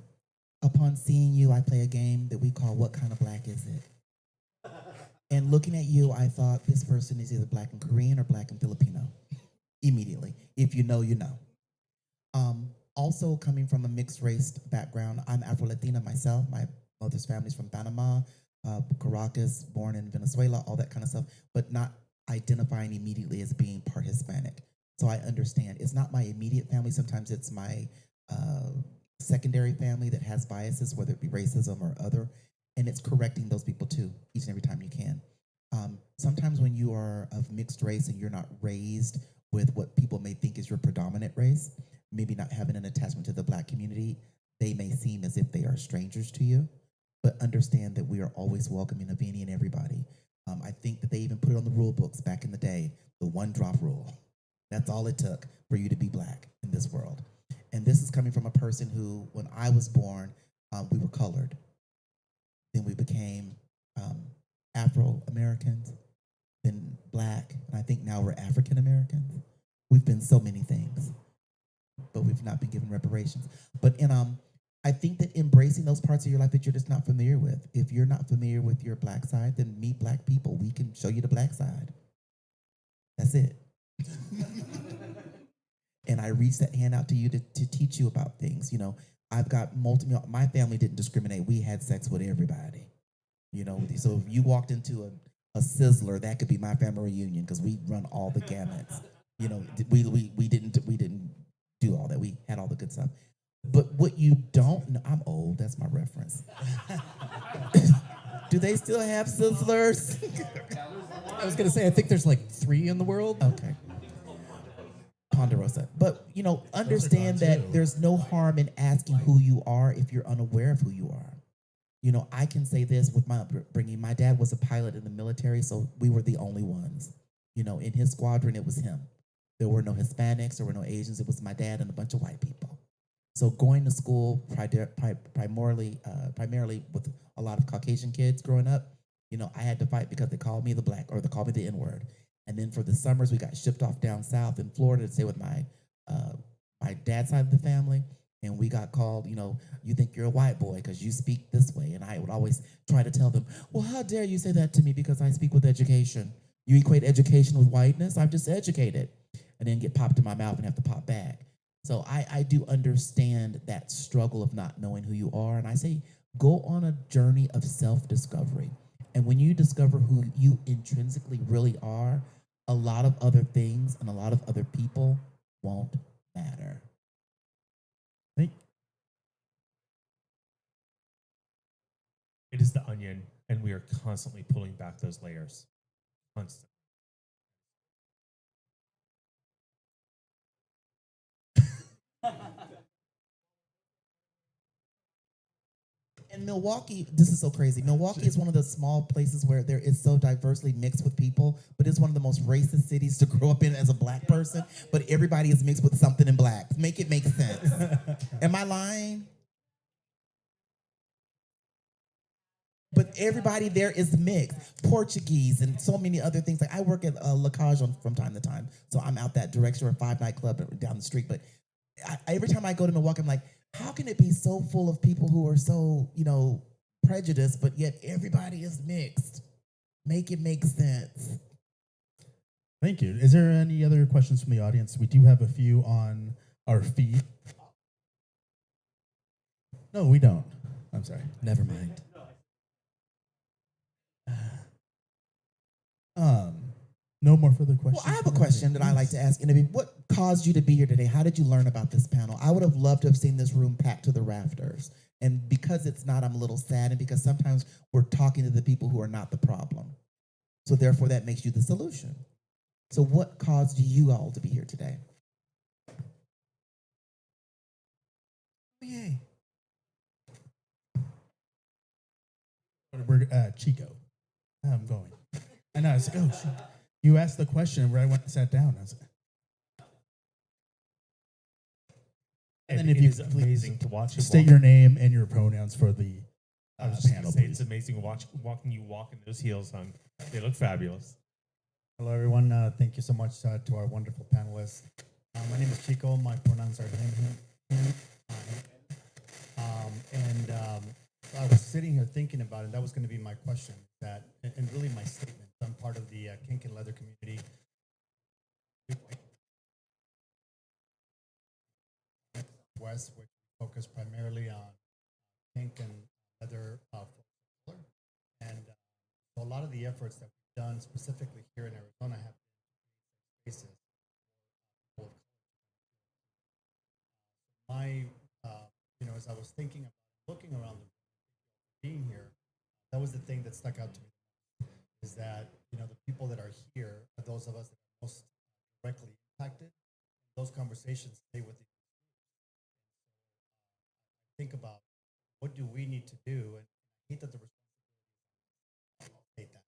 [SPEAKER 3] Upon seeing you, I play a game that we call What Kind of Black Is It? And looking at you, I thought this person is either Black and Korean or Black and Filipino. Immediately. If you know, you know. Also coming from a mixed race background, I'm Afro-Latina myself. My mother's family's from Panama, Caracas, born in Venezuela, all that kind of stuff, but not identifying immediately as being part Hispanic. So I understand. It's not my immediate family. Sometimes it's my secondary family that has biases, whether it be racism or other, and it's correcting those people too, each and every time you can. Sometimes when you are of mixed race and you're not raised with what people may think is your predominant race, maybe not having an attachment to the Black community, they may seem as if they are strangers to you, but understand that we are always welcoming of any and everybody. I think that they even put it on the rule books back in the day, the one drop rule. That's all it took for you to be Black in this world. And this is coming from a person who, when I was born, we were colored. Then we became Afro Americans, then Black, and I think now we're African Americans. We've been so many things, but we've not been given reparations. But I think that embracing those parts of your life that you're just not familiar with. If you're not familiar with your Black side, then meet Black people. We can show you the Black side. That's it. And I reach that hand out to you to teach you about things. You know, I've got my family didn't discriminate. We had sex with everybody. You know, so if you walked into a Sizzler, that could be my family reunion because we run all the gamuts. You know, we didn't do all that. We had all the good stuff. But what you don't know, I'm old. That's my reference. Do they still have Sizzlers?
[SPEAKER 4] I was gonna say I think there's like 3 in the world.
[SPEAKER 3] Okay. Ponderosa. But, you know, understand
[SPEAKER 1] gone,
[SPEAKER 3] that
[SPEAKER 1] too.
[SPEAKER 3] there's no harm in asking who you are if you're unaware of who you are. You know, I can say this with my upbringing. My dad was a pilot in the military, so we were the only ones. You know, in his squadron, it was him. There were no Hispanics, there were no Asians. It was my dad and a bunch of white people. So going to school primarily with a lot of Caucasian kids growing up, you know, I had to fight because they called me the Black, or they called me the N-word. And then for the summers, we got shipped off down south in Florida to stay with my dad's side of the family. And we got called, you know, you think you're a white boy because you speak this way. And I would always try to tell them, well, how dare you say that to me because I speak with education. You equate education with whiteness? I'm just educated. And then get popped in my mouth and have to pop back. So I do understand that struggle of not knowing who you are. And I say, go on a journey of self-discovery. And when you discover who you intrinsically really are, a lot of other things and a lot of other people won't matter.
[SPEAKER 2] It is the onion, and we are constantly pulling back those layers. Constantly.
[SPEAKER 3] And Milwaukee, this is so crazy. Milwaukee is one of the small places where there is so diversely mixed with people, but it's one of the most racist cities to grow up in as a Black person. But everybody is mixed with something in Black. Make it make sense. Am I lying? But everybody there is mixed. Portuguese and so many other things. Like I work at La Cage from time to time, so I'm out that direction, or a 5-night club down the street. But every time I go to Milwaukee, I'm like, how can it be so full of people who are so, you know, prejudiced, but yet everybody is mixed? Make it make sense.
[SPEAKER 1] Thank you. Is there any other questions from the audience? We do have a few on our feed. No, we don't. I'm sorry.
[SPEAKER 4] Never mind.
[SPEAKER 1] No more further questions.
[SPEAKER 3] Well, I have a question that I like to ask. What caused you to be here today? How did you learn about this panel? I would have loved to have seen this room packed to the rafters. And because it's not, I'm a little sad, and because sometimes we're talking to the people who are not the problem. So therefore, that makes you the solution. So what caused you all to be here today?
[SPEAKER 1] Yay. We're Chico. I'm going. I know. I was like, oh, shit. You asked the question where I went and sat down. I was like, and then if
[SPEAKER 2] it
[SPEAKER 1] you
[SPEAKER 2] is
[SPEAKER 1] could please
[SPEAKER 2] amazing to watch you
[SPEAKER 1] state
[SPEAKER 2] walk.
[SPEAKER 1] your name and your pronouns for the
[SPEAKER 2] I was just gonna
[SPEAKER 1] panel,
[SPEAKER 2] say,
[SPEAKER 1] please.
[SPEAKER 2] it's amazing watching you walk in those heels, hon. They look fabulous.
[SPEAKER 6] Hello, everyone. Thank you so much to our wonderful panelists. My name is Chico. My pronouns are him, I. I was sitting here thinking about it. That was going to be my question. And really my statement. I'm part of the kink and leather community. West, which focus primarily on kink and leather folklore. And so a lot of the efforts that we've done specifically here in Arizona have been spaces for people of color. My, as I was thinking about looking around the being here, that was the thing that stuck out to me, is that, the people that are here are those of us that are most directly impacted. Those conversations stay with you. think about what do we need to do, and I hate that the responsibility. I hate that,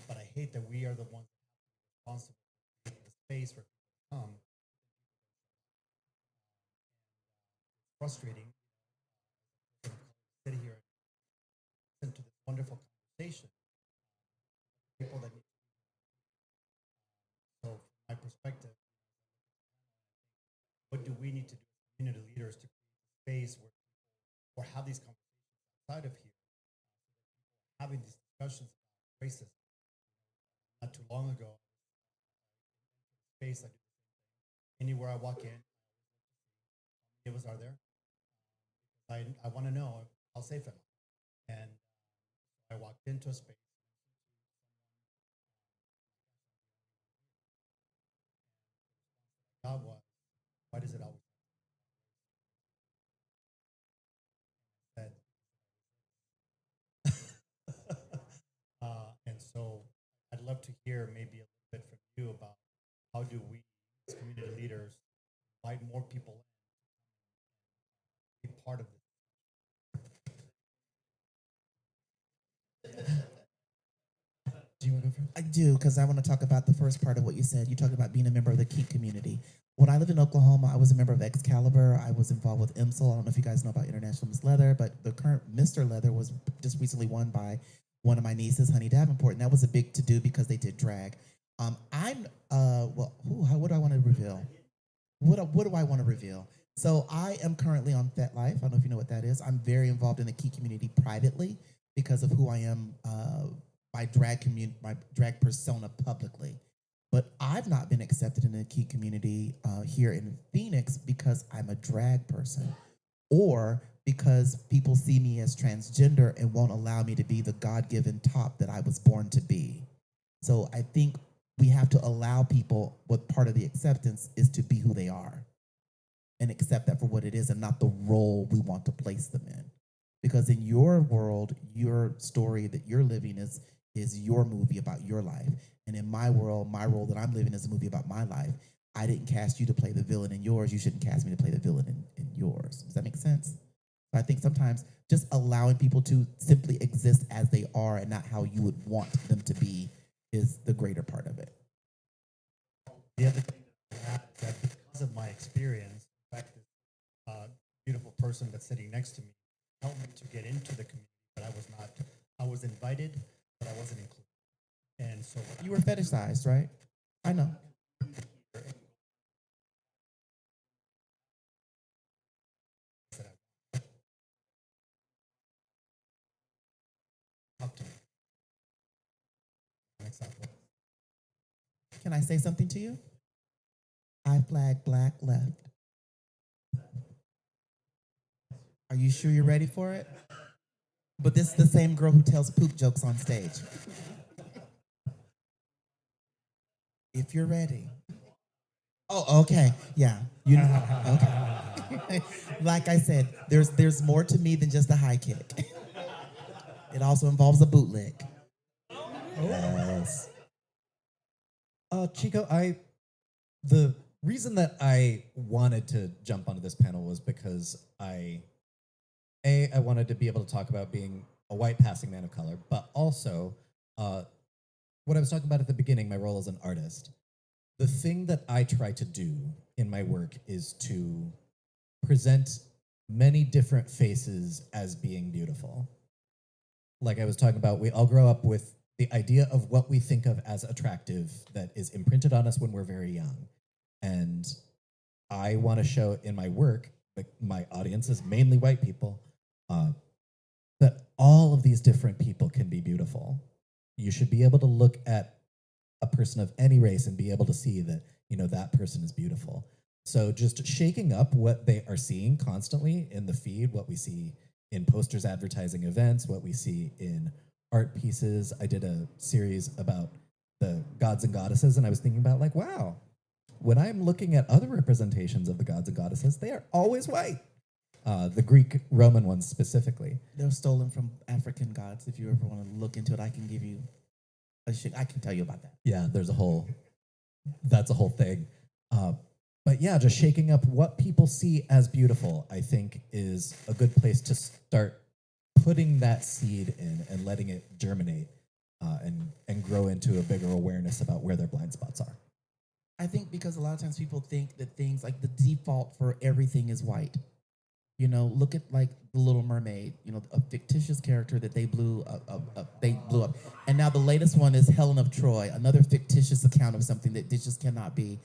[SPEAKER 6] but I hate that we are the ones responsible for creating the space for people to come. It's frustrating. Sit here and listen to this wonderful conversation. People that need to be here. So, from my perspective, what do we need to do as community leaders to create a space where people, or have these conversations outside of here, having these discussions about racism? Not too long ago, space I do the same thing. Anywhere I walk in, how many of us are there? I want to know how safe am I? And I walked into a space. God was, why does it always happen? And so I'd love to hear maybe a little bit from you about how do we, as community leaders, invite more people in, be part of this.
[SPEAKER 4] Do you want to go first?
[SPEAKER 3] I do, because I want to talk about the first part of what you said. You talked about being a member of the Key community. When I lived in Oklahoma, I was a member of Excalibur. I was involved with IMSL. I don't know if you guys know about International Miss Leather, but the current Mr. Leather was just recently won by one of my nieces, Honey Davenport, and that was a big to-do because they did drag. What do I want to reveal? What do I want to reveal? So I am currently on FetLife. I don't know if you know what that is. I'm very involved in the Key community privately because of who I am, my drag persona publicly. But I've not been accepted in the Key community here in Phoenix because I'm a drag person, or because people see me as transgender and won't allow me to be the God-given top that I was born to be. So I think we have to allow people, what part of the acceptance is to be who they are and accept that for what it is and not the role we want to place them in. Because in your world, your story that you're living is your movie about your life. And in my world, my role that I'm living is a movie about my life. I didn't cast you to play the villain in yours. You shouldn't cast me to play the villain in yours. Does that make sense? I think sometimes just allowing people to simply exist as they are and not how you would want them to be is the greater part of it.
[SPEAKER 6] The other thing that because of my experience, in fact, this beautiful person that's sitting next to me helped me to get into the community, but I was not. I was invited, but I wasn't included. And so
[SPEAKER 3] You were fetishized, right? I know.
[SPEAKER 6] talk to me. An example.
[SPEAKER 3] Can I say something to you? I flag black left. Are you sure you're ready for it? But this is the same girl who tells poop jokes on stage. If you're ready. Oh, okay. Yeah. You okay. Like I said, there's more to me than just a high kick. It also involves a bootleg. Yes.
[SPEAKER 4] Chico, the reason that I wanted to jump onto this panel was because I wanted to be able to talk about being a white passing man of color, but also what I was talking about at the beginning, my role as an artist. The thing that I try to do in my work is to present many different faces as being beautiful. Like I was talking about, we all grow up with the idea of what we think of as attractive that is imprinted on us when we're very young. And I want to show in my work, like my audience is mainly white people, that all of these different people can be beautiful. You should be able to look at a person of any race and be able to see that, you know, that person is beautiful. So just shaking up what they are seeing constantly in the feed, what we see in posters advertising events, what we see in art pieces. I did a series about the gods and goddesses, and I was thinking about like, wow, when I'm looking at other representations of the gods and goddesses, they are always white. The Greek Roman ones specifically.
[SPEAKER 3] They're stolen from African gods. If you ever want to look into it, I can give you I can tell you about that.
[SPEAKER 4] Yeah, that's a whole thing. But yeah, just shaking up what people see as beautiful, I think, is a good place to start putting that seed in and letting it germinate and grow into a bigger awareness about where their blind spots are.
[SPEAKER 3] I think because a lot of times people think that things like the default for everything is white. You know, look at like the Little Mermaid. You know, a fictitious character that they blew up. They blew up, and now the latest one is Helen of Troy, another fictitious account of something that this just cannot be.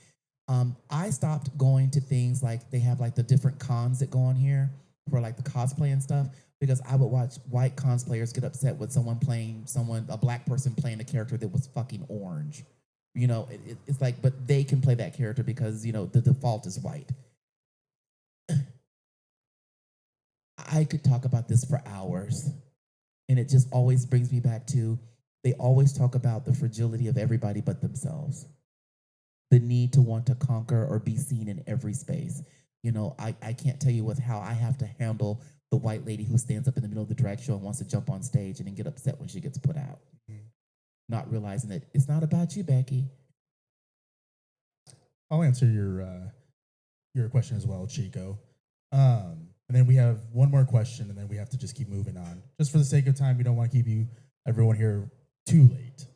[SPEAKER 3] I stopped going to things like they have like the different cons that go on here for like the cosplay and stuff because I would watch white cosplayers get upset with a black person playing a character that was fucking orange. You know, it's like, but they can play that character because, you know, the default is white. I could talk about this for hours. And it just always brings me back to, they always talk about the fragility of everybody but themselves. The need to want to conquer or be seen in every space. You know, I can't tell you with how I have to handle the white lady who stands up in the middle of the drag show and wants to jump on stage and then get upset when she gets put out. Not realizing that it's not about you, Becky.
[SPEAKER 1] I'll answer your question as well, Chico. And then we have one more question, and then we have to just keep moving on. Just for the sake of time, we don't want to keep everyone here too late.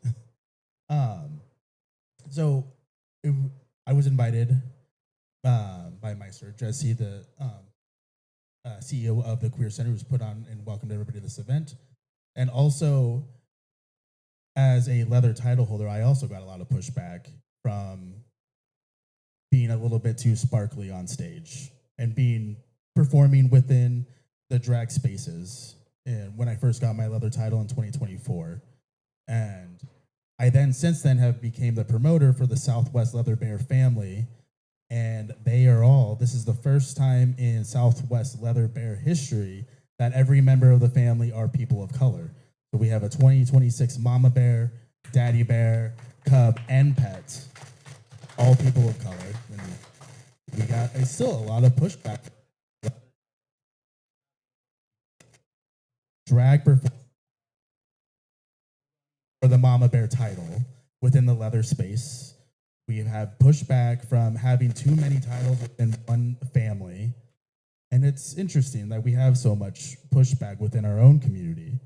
[SPEAKER 1] I was invited by Meister, Jesse, the CEO of the Queer Center, who's put on and welcomed everybody to this event. And also, as a leather title holder, I also got a lot of pushback from being a little bit too sparkly on stage and performing within the drag spaces. And when I first got my leather title in 2024, and I then since then have became the promoter for the Southwest Leather Bear family, and this is the first time in Southwest Leather Bear history that every member of the family are people of color. So we have a 2026 Mama Bear, Daddy Bear, Cub, and Pet, all people of color. And we got still a lot of pushback. Drag performance for the Mama Bear title within the leather space. We have pushback from having too many titles within one family. And it's interesting that we have so much pushback within our own community.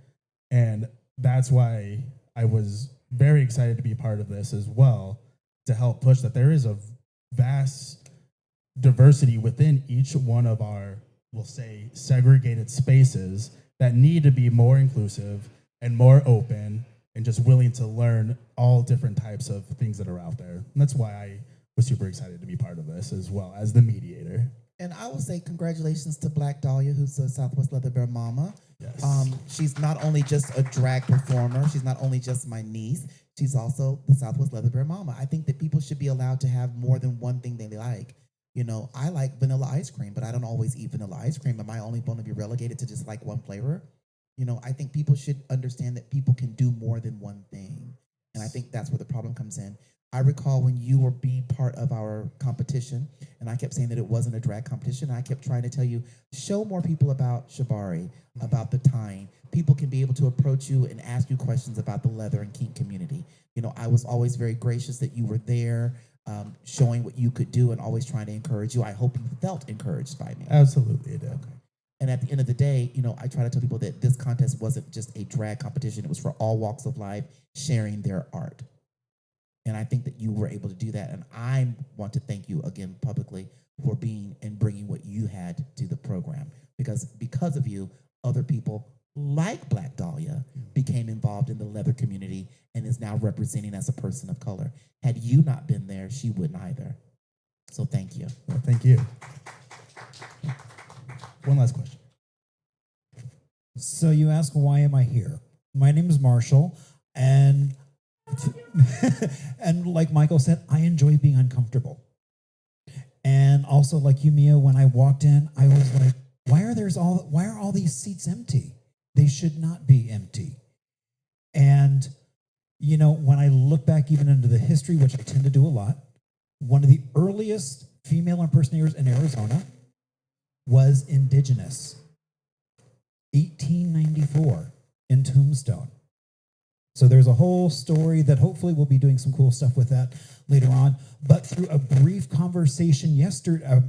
[SPEAKER 1] And that's why I was very excited to be part of this as well, to help push that there is a vast diversity within each one of our, we'll say, segregated spaces that need to be more inclusive and more open and just willing to learn all different types of things that are out there. And that's why I was super excited to be part of this as well as the mediator.
[SPEAKER 3] And I will say congratulations to Black Dahlia, who's the Southwest Leather Bear mama.
[SPEAKER 1] Yes.
[SPEAKER 3] She's not only just a drag performer, she's not only just my niece, she's also the Southwest Leather Bear mama. I think that people should be allowed to have more than one thing they like. You know, I like vanilla ice cream, but I don't always eat vanilla ice cream. Am I only going to be relegated to just like one flavor? You know, I think people should understand that people can do more than one thing. And I think that's where the problem comes in. I recall when you were being part of our competition, and I kept saying that it wasn't a drag competition. I kept trying to tell you, show more people about Shibari, about the tying. People can be able to approach you and ask you questions about the leather and kink community. You know, I was always very gracious that you were there, showing what you could do and always trying to encourage you. I hope you felt encouraged by me.
[SPEAKER 1] Absolutely, it did.
[SPEAKER 3] Okay. And at the end of the day, you know, I try to tell people that this contest wasn't just a drag competition. It was for all walks of life sharing their art. And I think that you were able to do that. And I want to thank you again publicly for being and bringing what you had to the program. Because of you, other people like Black Dahlia became involved in the leather community and is now representing as a person of color. Had you not been there, she wouldn't either. So thank you.
[SPEAKER 1] Well, thank you. One last question.
[SPEAKER 7] So you ask, why am I here? My name is Marshall, and and like Michael said, I enjoy being uncomfortable. And also, like you, Mia, when I walked in, I was like, why are all these seats empty? They should not be empty. And you know, when I look back even into the history, which I tend to do a lot, one of the earliest female impersonators in Arizona was indigenous. 1894 in Tombstone. So there's a whole story that hopefully we'll be doing some cool stuff with that later on. But through a brief conversation yesterday,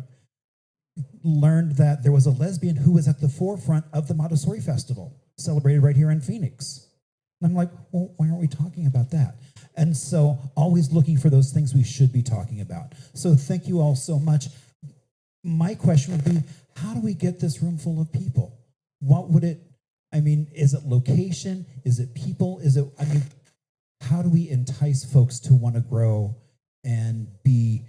[SPEAKER 7] learned that there was a lesbian who was at the forefront of the Montessori Festival, celebrated right here in Phoenix. And I'm like, well, why aren't we talking about that? And so always looking for those things we should be talking about. So thank you all so much. My question would be, how do we get this room full of people? What would it, I mean, is it location? Is it people? Is it, I mean, how do we entice folks to want to grow and be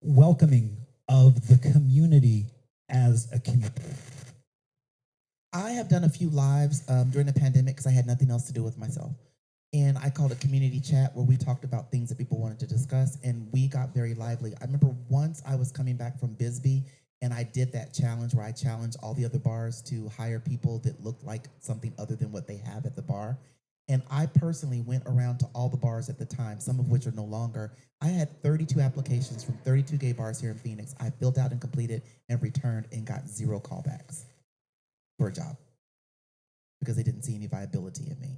[SPEAKER 7] welcoming of the community as a community?
[SPEAKER 3] I have done a few lives during the pandemic because I had nothing else to do with myself. And I called a community chat where we talked about things that people wanted to discuss, and we got very lively. I remember once I was coming back from Bisbee, and I did that challenge where I challenged all the other bars to hire people that looked like something other than what they have at the bar. And I personally went around to all the bars at the time, some of which are no longer. I had 32 applications from 32 gay bars here in Phoenix. I filled out and completed and returned and got 0 callbacks for a job because they didn't see any viability in me.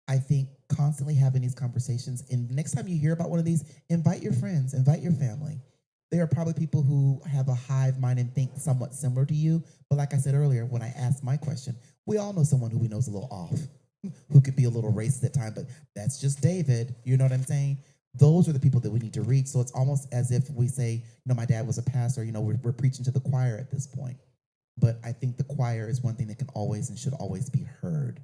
[SPEAKER 3] I think constantly having these conversations, and next time you hear about one of these, invite your friends, invite your family. There are probably people who have a hive mind and think somewhat similar to you. But like I said earlier, when I asked my question, we all know someone who we know is a little off, who could be a little racist at times, but that's just David. You know what I'm saying? Those are the people that we need to reach. So it's almost as if we say, you know, my dad was a pastor, you know, we're preaching to the choir at this point. But I think the choir is one thing that can always and should always be heard.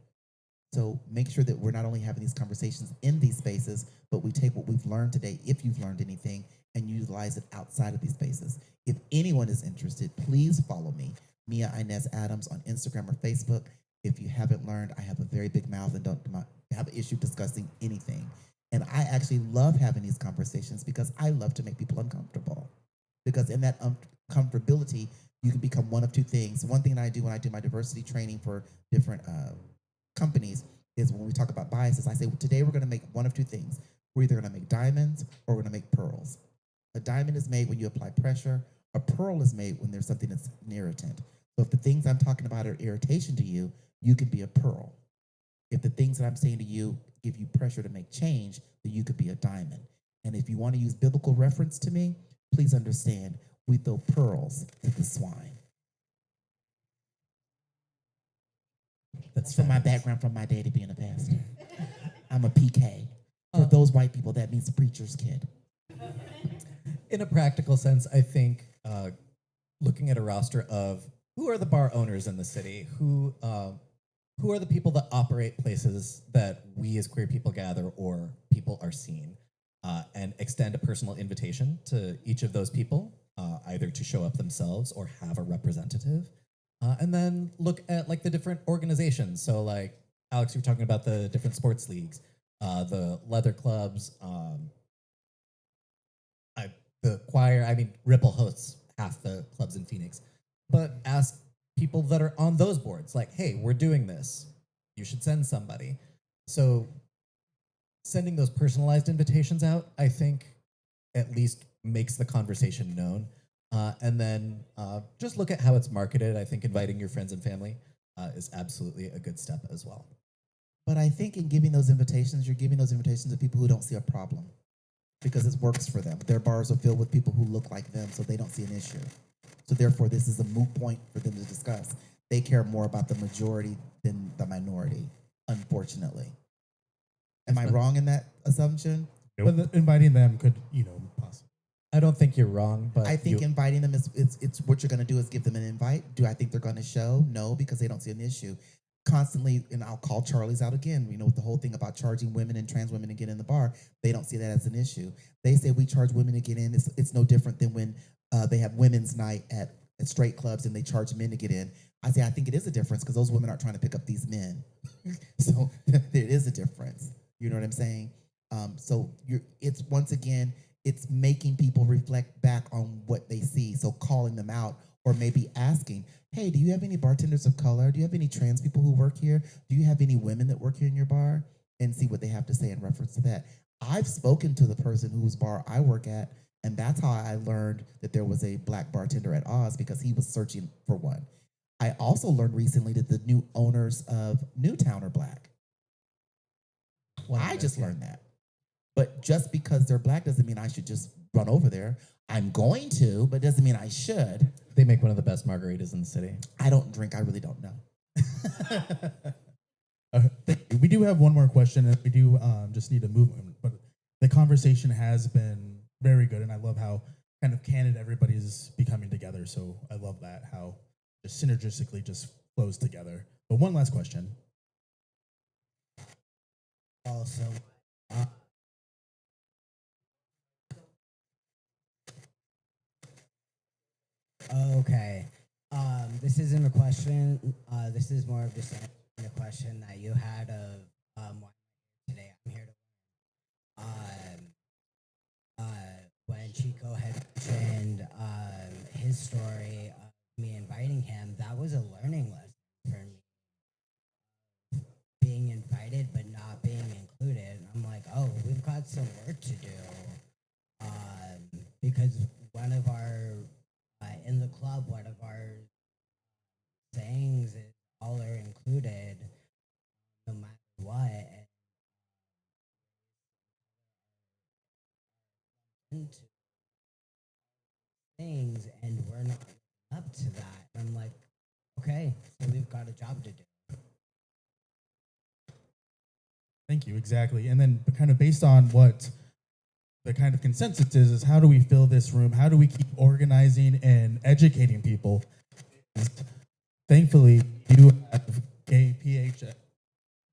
[SPEAKER 3] So make sure that we're not only having these conversations in these spaces, but we take what we've learned today, if you've learned anything, and utilize it outside of these spaces. If anyone is interested, please follow me, Mia Inez Adams, on Instagram or Facebook. If you haven't learned, I have a very big mouth and don't have an issue discussing anything. And I actually love having these conversations because I love to make people uncomfortable. Because in that uncomfortability, you can become one of two things. One thing that I do when I do my diversity training for different companies is when we talk about biases, I say, well, today we're going to make one of two things. We're either going to make diamonds or we're going to make pearls. A diamond is made when you apply pressure. A pearl is made when there's something that's an irritant. So if the things I'm talking about are irritation to you, you can be a pearl. If the things that I'm saying to you give you pressure to make change, then you could be a diamond. And if you want to use biblical reference to me, please understand, we throw pearls to the swine. That's from my background from my daddy being a pastor. I'm a PK. For those white people, that means the preacher's kid.
[SPEAKER 4] In a practical sense, I think looking at a roster of who are the bar owners in the city, who are the people that operate places that we as queer people gather or people are seen, and extend a personal invitation to each of those people, either to show up themselves or have a representative. And then look at like the different organizations. So like Alex, you were talking about the different sports leagues, the leather clubs, the choir. I mean, Ripple hosts half the clubs in Phoenix. But ask people that are on those boards, like, hey, we're doing this. You should send somebody. So sending those personalized invitations out, I think, at least makes the conversation known. And then just look at how it's marketed. I think inviting your friends and family is absolutely a good step as well.
[SPEAKER 3] But I think in giving those invitations, you're giving those invitations to people who don't see a problem because it works for them. Their bars are filled with people who look like them, so they don't see an issue. So therefore, this is a moot point for them to discuss. They care more about the majority than the minority, unfortunately. Am I wrong in that assumption?
[SPEAKER 1] But inviting them could, you know, possibly.
[SPEAKER 4] I don't think you're wrong, but
[SPEAKER 3] I think inviting them is it's what you're going to do is give them an invite. Do I think they're going to show? No, because they don't see an issue. Constantly, and I'll call Charlie's out again. You know, with the whole thing about charging women and trans women to get in the bar, they don't see that as an issue. They say we charge women to get in. It's no different than when they have women's night at straight clubs and they charge men to get in. I say I think it is a difference because those women aren't trying to pick up these men. So there is a difference. You know what I'm saying? So it's once again, it's making people reflect back on what they see. So calling them out or maybe asking, hey, do you have any bartenders of color? Do you have any trans people who work here? Do you have any women that work here in your bar? And see what they have to say in reference to that. I've spoken to the person whose bar I work at, and that's how I learned that there was a black bartender at Oz because he was searching for one. I also learned recently that the new owners of Newtown are black. I just learned that. But just because they're black doesn't mean I should just run over there. I'm going to, but doesn't mean I should.
[SPEAKER 4] They make one of the best margaritas in the city.
[SPEAKER 3] I don't drink. I really don't know.
[SPEAKER 1] We do have one more question, and we do just need to move on. But the conversation has been very good, and I love how kind of candid everybody's becoming together. So I love that, how just synergistically just flows together. But one last question.
[SPEAKER 8] Also, uh, okay. This isn't a question. This is more of just a question that you had of why today. I'm here to when Chico had mentioned his story of me inviting him, that was a learning lesson for me. Being invited but not being included. I'm like, oh, we've got some work to do. Because one of our in the club, one of our sayings is all are included, no matter what. And into things, and we're not up to that. And I'm like, okay, so we've got a job to do.
[SPEAKER 1] Thank you. Exactly. And then kind of based on what the kind of consensus is how do we fill this room? How do we keep organizing and educating people? Thankfully, you do have gay PH.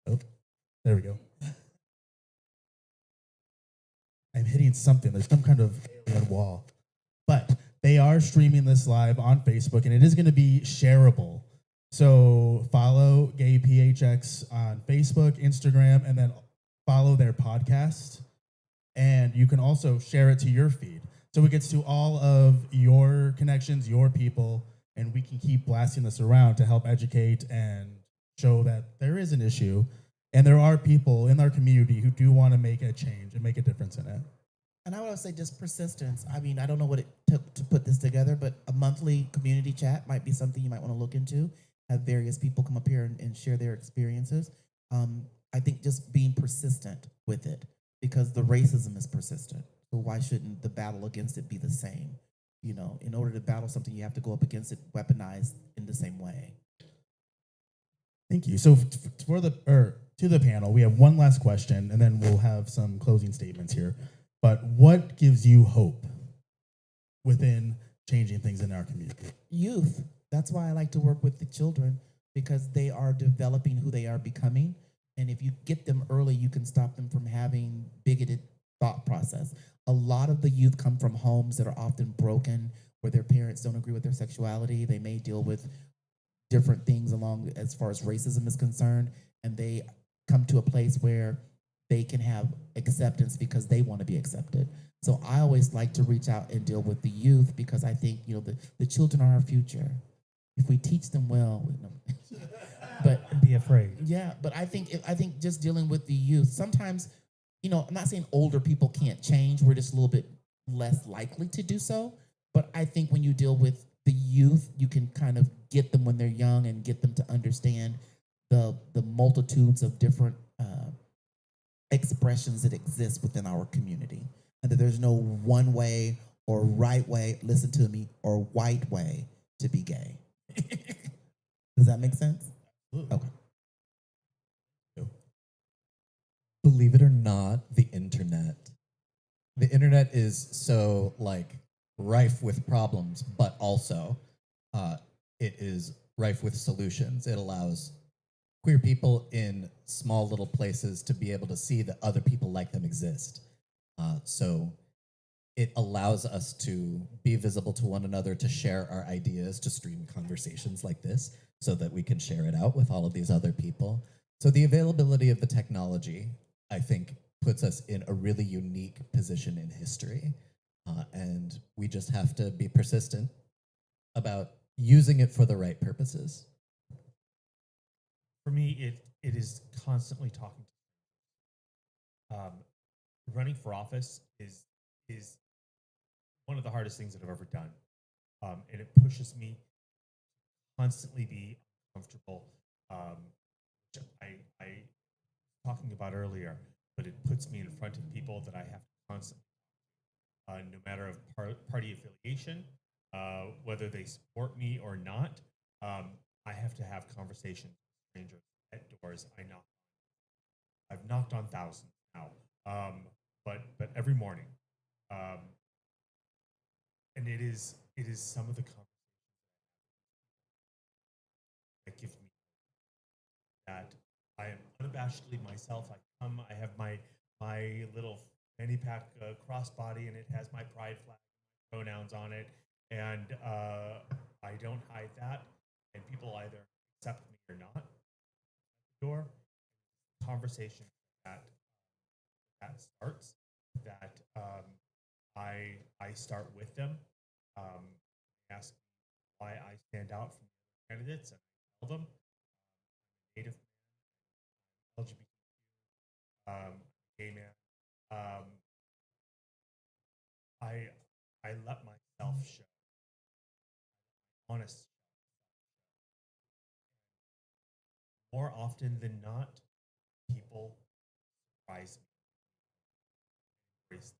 [SPEAKER 1] Oh, there we go. I'm hitting something. There's some kind of alien wall. But they are streaming this live on Facebook, and it is going to be shareable. So follow Gay PHX on Facebook, Instagram, and then follow their podcast. And you can also share it to your feed. So it gets to all of your connections, your people, and we can keep blasting this around to help educate and show that there is an issue. And there are people in our community who do want to make a change and make a difference in it.
[SPEAKER 3] And I would say just persistence. I mean, I don't know what it took to put this together, but a monthly community chat might be something you might want to look into. Have various people come up here and share their experiences. I think just being persistent with it, because the racism is persistent. So why shouldn't the battle against it be the same? You know, in order to battle something, you have to go up against it weaponized in the same way.
[SPEAKER 1] Thank you. So to the panel, we have one last question, and then we'll have some closing statements here. But what gives you hope within changing things in our community?
[SPEAKER 3] Youth. That's why I like to work with the children, because they are developing who they are becoming. And if you get them early, you can stop them from having bigoted thought process. A lot of the youth come from homes that are often broken, where their parents don't agree with their sexuality. They may deal with different things along as far as racism is concerned, and they come to a place where they can have acceptance because they want to be accepted. So I always like to reach out and deal with the youth, because I think, you know, the children are our future. If we teach them well, but
[SPEAKER 2] Be afraid.
[SPEAKER 3] yeah, but I think just dealing with the youth, sometimes, you know, I'm not saying older people can't change. We're just a little bit less likely to do so. But I think when you deal with the youth, you can kind of get them when they're young and get them to understand the multitudes of different expressions that exist within our community, and that there's no one way or right way, listen to me, or white way to be gay. Does that make sense? Okay.
[SPEAKER 4] Believe it or not, the internet is so like rife with problems, but also it is rife with solutions. It allows queer people in small little places to be able to see that other people like them exist. So it allows us to be visible to one another, to share our ideas, to stream conversations like this so that we can share it out with all of these other people. So the availability of the technology, I think, puts us in a really unique position in history. And we just have to be persistent about using it for the right purposes.
[SPEAKER 2] For me, it is constantly talking. Running for office is one of the hardest things that I've ever done, and it pushes me to constantly be uncomfortable. Which I talking about earlier. but it puts me in front of people that I have to constantly, no matter of party affiliation, whether they support me or not. I have to have conversations with strangers at doors I knock. I've knocked on thousands now, but every morning, and it is some of the conversations that give me that I am unabashedly myself. I have my little fanny pack crossbody, and it has my pride flag, pronouns on it, and I don't hide that. And people either accept me or not. At the door, conversation that starts. That I start with them. Ask why I stand out from the candidates, and I tell them I'm a Native man, LGBT, gay man. I let myself show, honest. More often than not, people surprise me. Embrace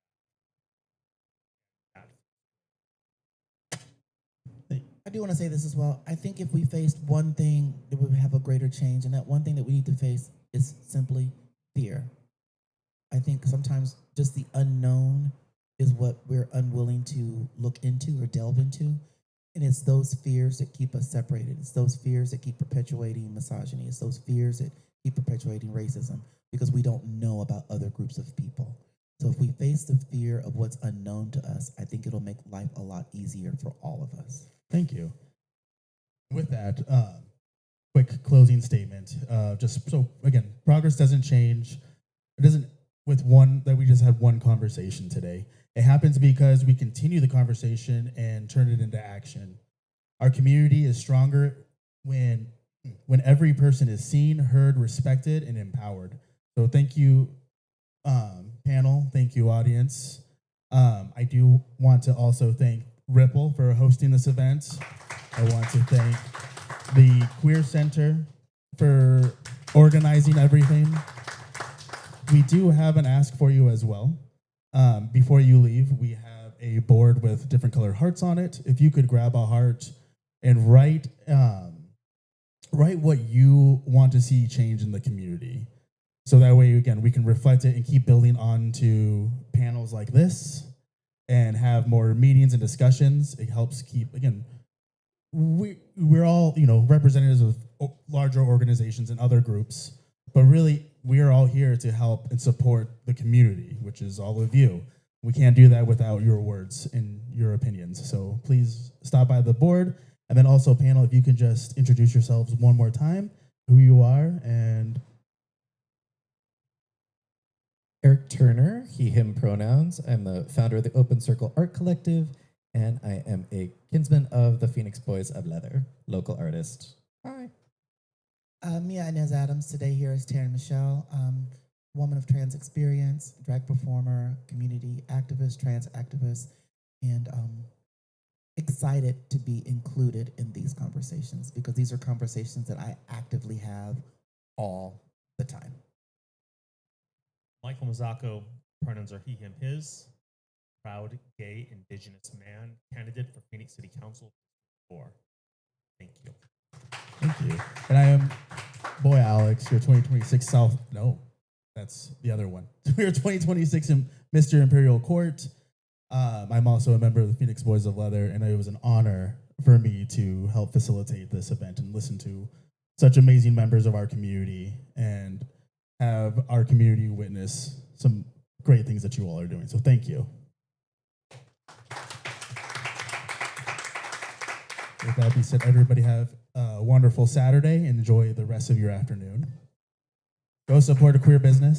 [SPEAKER 2] that.
[SPEAKER 3] I do want to say this as well. I think if we faced one thing, that we would have a greater change, and that one thing that we need to face is simply fear. I think sometimes just the unknown is what we're unwilling to look into or delve into. And it's those fears that keep us separated. It's those fears that keep perpetuating misogyny. It's those fears that keep perpetuating racism because we don't know about other groups of people. So if we face the fear of what's unknown to us, I think it'll make life a lot easier for all of us.
[SPEAKER 1] Thank you. With that, quick closing statement. Just so again, progress doesn't change. It doesn't with one that we just had one conversation today. It happens because we continue the conversation and turn it into action. Our community is stronger when every person is seen, heard, respected, and empowered. So thank you, panel. Thank you, audience. I do want to also thank Ripple for hosting this event. I want to thank the Queer Center for organizing everything. We do have an ask for you as well. Before you leave, we have a board with different colored hearts on it. If you could grab a heart and write what you want to see change in the community. So that way, again, we can reflect it and keep building on to panels like this and have more meetings and discussions. It helps keep, again, we're all, representatives of larger organizations and other groups, but really we are all here to help and support the community, which is all of you. We can't do that without your words and your opinions. So please stop by the board. And then also, panel, if you can just introduce yourselves one more time, who you are, and
[SPEAKER 4] Eric Turner, he, him pronouns. I'm the founder of the Open Circle Art Collective, and I am a kinsman of the Phoenix Boys of Leather, local artist. Hi.
[SPEAKER 3] Mia Inez Adams, today here is Taryn Michelle, woman of trans experience, drag performer, community activist, trans activist, and excited to be included in these conversations because these are conversations that I actively have all the time.
[SPEAKER 2] Michael Mazzocco, pronouns are he, him, his. Proud gay indigenous man, candidate for Phoenix City Council 4. Thank you.
[SPEAKER 1] thank you. And I am Boy Alex, your 2026 South. No, that's the other one. We're 2026 in Mr. Imperial Court. I'm also a member of the Phoenix Boys of Leather, and it was an honor for me to help facilitate this event and listen to such amazing members of our community and have our community witness some great things that you all are doing. So thank you. With that being said, everybody have a wonderful Saturday and enjoy the rest of your afternoon. Go support a queer business.